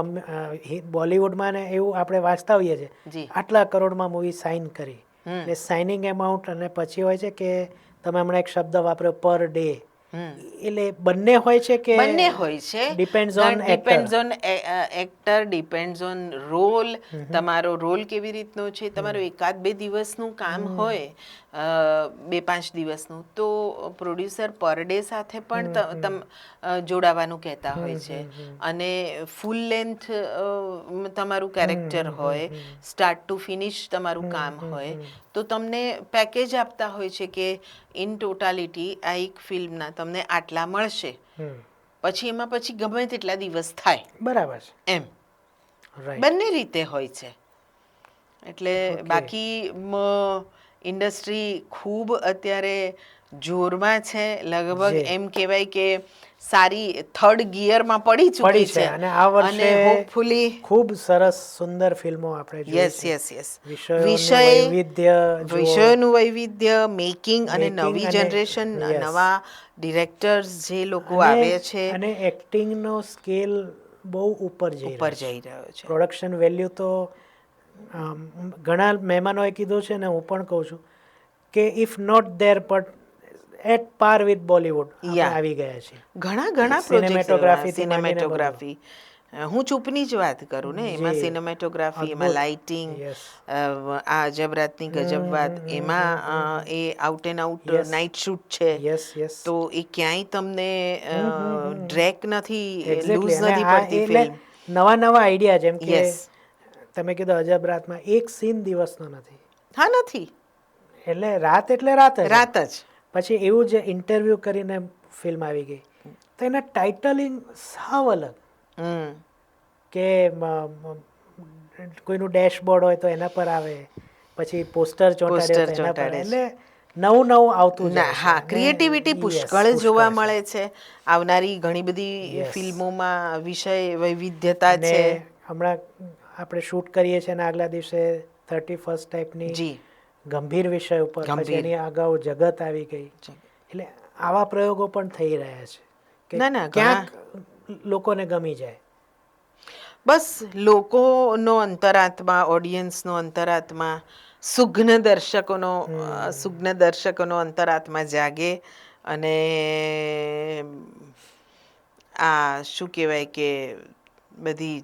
બોલિવૂડમાં ને એવું આપણે વાંચતા હોઈએ છીએ આટલા કરોડમાં મૂવી સાઇન કરી, એટલે સાઇનિંગ એમાઉન્ટ અને પછી હોય છે કે તમે હમણાં એક શબ્દ વાપર્યો પર ડે, એટલે બંને હોય છે કે બંને હોય છે. Depends on actor, depends on role. તમારો રોલ કેવી રીતનો છે, તમારો 1-2 દિવસનું કામ હોય, 2-5 દિવસનું, તો પ્રોડ્યુસર પર ડે સાથે પણ જોડાવાનું કહેતા હોય છે. અને ફૂલ લેન્થ તમારું કેરેક્ટર હોય, સ્ટાર્ટ ટુ ફિનિશ તમારું કામ હોય, તો તમને પેકેજ આપતા હોય છે કે ઇન ટોટાલિટી આ એક ફિલ્મના તમને આટલા મળશે. પછી એમાં ગમે તેટલા દિવસ થાય. બરાબર છે. એમ બંને રીતે હોય છે. એટલે બાકી ઇન્ડસ્ટ્રી ખૂબ અત્યારે જોરમાં છે. લગભગ એમ કહેવાય કે સારી થર્ડ ગિયરમાં પડી ચૂકી છે. અને આ વર્ષે હોપફુલી ખૂબ સરસ સુંદર ફિલ્મો આપણે જોઈ છે. યસ. વિષયોનું વૈવિધ્ય, મેકિંગ અને નવી જનરેશન, નવા ડિરેક્ટર્સ જે લોકો આવે છે. અને એક્ટિંગનો સ્કેલ બહુ ઉપર જઈ રહ્યો છે. પ્રોડક્શન વેલ્યુ તો ઘણા મહેમાનોએ કીધું છે ને હું પણ કહું છું કે if not there but at par with Bollywood આવી ગયા છે. ઘણા સિનેમેટોગ્રાફી, હું ચૂપની જ વાત કરું ને, એમાં સિનેમેટોગ્રાફી, એમાં લાઇટિંગ, આ અજબ રાતની ગજબ વાત, એમાં એ out and out night shoot છે. તો એ ક્યાંય તમને ડ્રેક નથી, લૂઝ નથી પડતી ફિલ્મ. નવા આઈડિયા, જેમ કે તમે કીધું અજબ રાતમાં એક સીન દિવસનો નથી, હા નથી, એટલે રાત એટલે રાત જ. રાત જ. પછી એવું જ ઇન્ટરવ્યૂ કરીને ફિલ્મ આવી ગઈ, તો એના ટાઇટલિંગ સાવ અલગ, હમ કે કોઈનું ડેશબોર્ડ હોય તો એના પર આવે, પછી પોસ્ટર ચોંટાડ્યો તો એના પર, ચોંટાડે છે. એટલે નવું નવું આવતું ના જાય છે. હા, અને ક્રિએટિવિટી yes, પુષ્કળ પુષ્કળ જોવા છે. મળે છે. આવનારી ઘણી બધી Yes. ફિલ્મોમાં વિષય વૈવિધ્યતા અને છે. હમણાં આપણે શૂટ કરીએ છીએ ને આગલા દિવસે 31st ટાઈપની જી ગંભીર વિષય ઉપર, પછી ગંભીર. એની અગાઉ જગત આવી ગઈ, એટલે આવા પ્રયોગો પણ થઈ રહ્યા છે ના કે ના, ક્યાંક લોકોને ગમી જાય. બસ લોકોનો અંતરાત્મા, ઓડિયન્સનો અંતરાત્મા, સુગ્ન દર્શકોનો અંતરાત્મા જાગે, અને આ શું કહેવાય કે બધી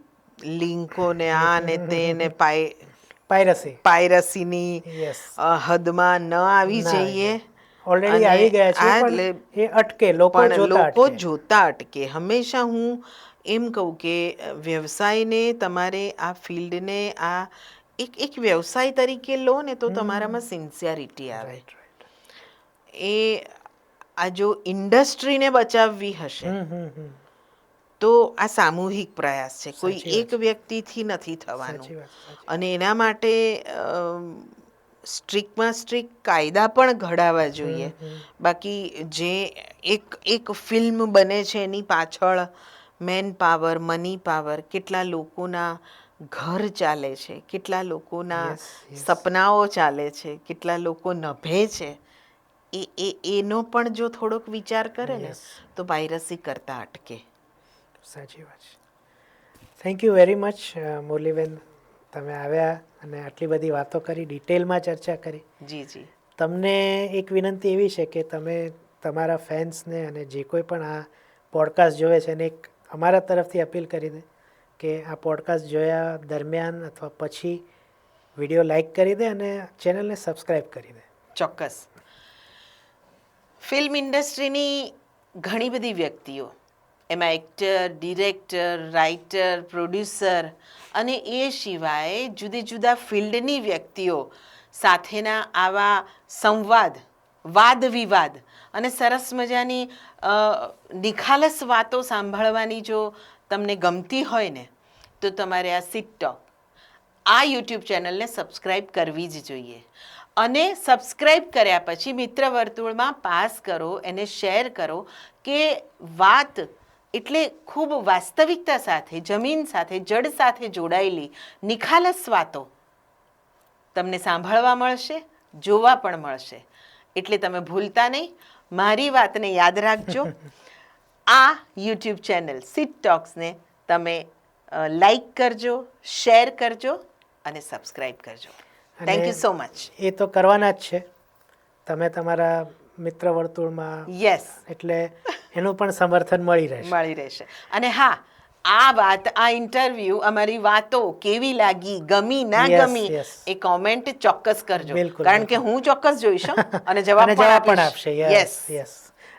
લિંકો ને આ ને તે ને પાયરસી. પાયરસીની યસ. હદમાં ન આવી ના આવી જઈએ. જાય. ઓલરેડી અને આવી ગયા છે, આ પણ એટલે એ અટકે, લોકો પણ જોતા લોકો અટકે. જોતા અટકે. હંમેશા હું એમ કહું કે વ્યવસાયને, તમારે આ ફિલ્ડને આ એક વ્યવસાય તરીકે લો ને તો તમારામાં સિન્સિયરિટી આવે. Right right. એ આ જો ઇન્ડસ્ટ્રીને બચાવવી હશે તો આ સામૂહિક પ્રયાસ છે, કોઈ સાચી વાત એક છે. વ્યક્તિથી નથી થવાનું. સાચી વાત છે, સાચી. અને એના માટે સ્ટ્રિક્ટમાં સ્ટ્રિક્ટ કાયદા પણ ઘડાવા જોઈએ. બાકી જે એક ફિલ્મ બને છે એની પાછળ મેન પાવર, મની પાવર, કેટલા લોકોના ઘર ચાલે છે, કેટલા લોકોના Yes, yes. સપનાઓ ચાલે છે, કેટલા લોકો નભે છે, એનો પણ જો થોડોક વિચાર કરે ને Yes. તો પાયરસી કરતા અટકે. સાચી વાત છે. થેન્ક યુ વેરી મચ મુરલીબેન, તમે આવ્યા અને આટલી બધી વાતો કરી, ડિટેલમાં ચર્ચા કરી. જી જી. તમને એક વિનંતી એવી છે કે તમે તમારા ફેન્સને અને જે કોઈ પણ આ પોડકાસ્ટ જોવે છે એને એક અમારા તરફથી અપીલ કરી દે કે આ પોડકાસ્ટ જોયા દરમિયાન અથવા પછી વિડીયો લાઈક કરી દે અને ચેનલને સબસ્ક્રાઈબ કરી દે. ચોક્કસ. ફિલ્મ ઇન્ડસ્ટ્રીની ઘણી બધી વ્યક્તિઓ, એમાં એક્ટર, ડિરેક્ટર, રાઇટર, પ્રોડ્યુસર અને એ સિવાય જુદી જુદા ફિલ્ડની વ્યક્તિઓ સાથેના આવા સંવાદ, વાદ વિવાદ અને સરસ મજાની નિખાલસ વાતો સાંભળવાની જો તમને ગમતી હોય ને તો તમારે આ સિટટોક, આ યુટ્યુબ ચેનલને સબસ્ક્રાઈબ કરવી જ જોઈએ. અને સબસ્ક્રાઈબ કર્યા પછી મિત્ર વર્તુળમાં પાસ કરો, એને શેર કરો, કે વાત એટલે ખૂબ વાસ્તવિકતા સાથે, જમીન સાથે, જડ સાથે જોડાયેલી નિખાલસ વાતો તમને સાંભળવા મળશે, જોવા પણ મળશે. એટલે તમે ભૂલતા નહીં, મારી વાતને યાદ રાખજો. આ યુટ્યુબ ચેનલ સિટ ટોક્સને તમે લાઈક કરજો, શેર કરજો અને સબસ્ક્રાઈબ કરજો. Thank you so much. એ તો કરવાના જ છે તમે તમારા મિત્ર વર્તુળમાં, યસ, એટલે એનું પણ સમર્થન મળી રહેશે. મળી રહેશે. અને હા, આ વાત, આ ઇન્ટરવ્યૂ, અમારી વાતો કેવી લાગી, ગમી ના Yes, ગમી, yes. એ કોમેન્ટ ચોક્કસ કરજો. બિલકુલ, કારણ કે બિલકુલ. હું ચોક્કસ જોઈશ હો, અને જવાબ અને પણ જવાબ પણ આપીશ. આપશે. Yes, yes.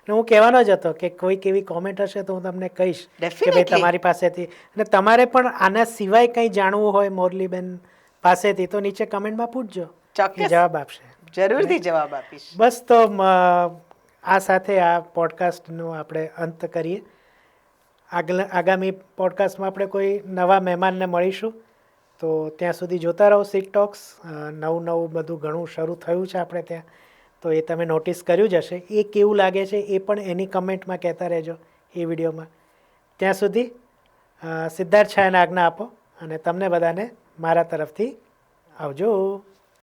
અને હું કહેવાનો જ હતો કે કોઈક એવી કોમેન્ટ હશે તો હું તમને કહીશ કે ભાઈ Definitely. તમારી પાસેથી, અને તમારે પણ આના સિવાય કંઈ જાણવું હોય મોરલીબેન પાસેથી તો નીચે કમેન્ટમાં પૂછજો, એ ચોક્કસ. જવાબ આપશે. જરૂરથી જવાબ આપીશ. બસ તો આ સાથે આ પોડકાસ્ટનો આપણે અંત કરીએ. આગામી પોડકાસ્ટમાં આપણે કોઈ નવા મહેમાનને મળીશું. તો ત્યાં સુધી જોતા રહો સિટ ટોક્સ. નવું બધું ઘણું શરૂ થયું છે આપણે ત્યાં, તો એ તમે નોટિસ કર્યું જ હશે. એ કેવું લાગે છે એ પણ એની કમેન્ટમાં કહેતા રહેજો એ વિડીયોમાં. ત્યાં સુધી સિદ્ધાર્થ છાયાને આજ્ઞા આપો, અને તમને બધાને મારા તરફથી આવજો.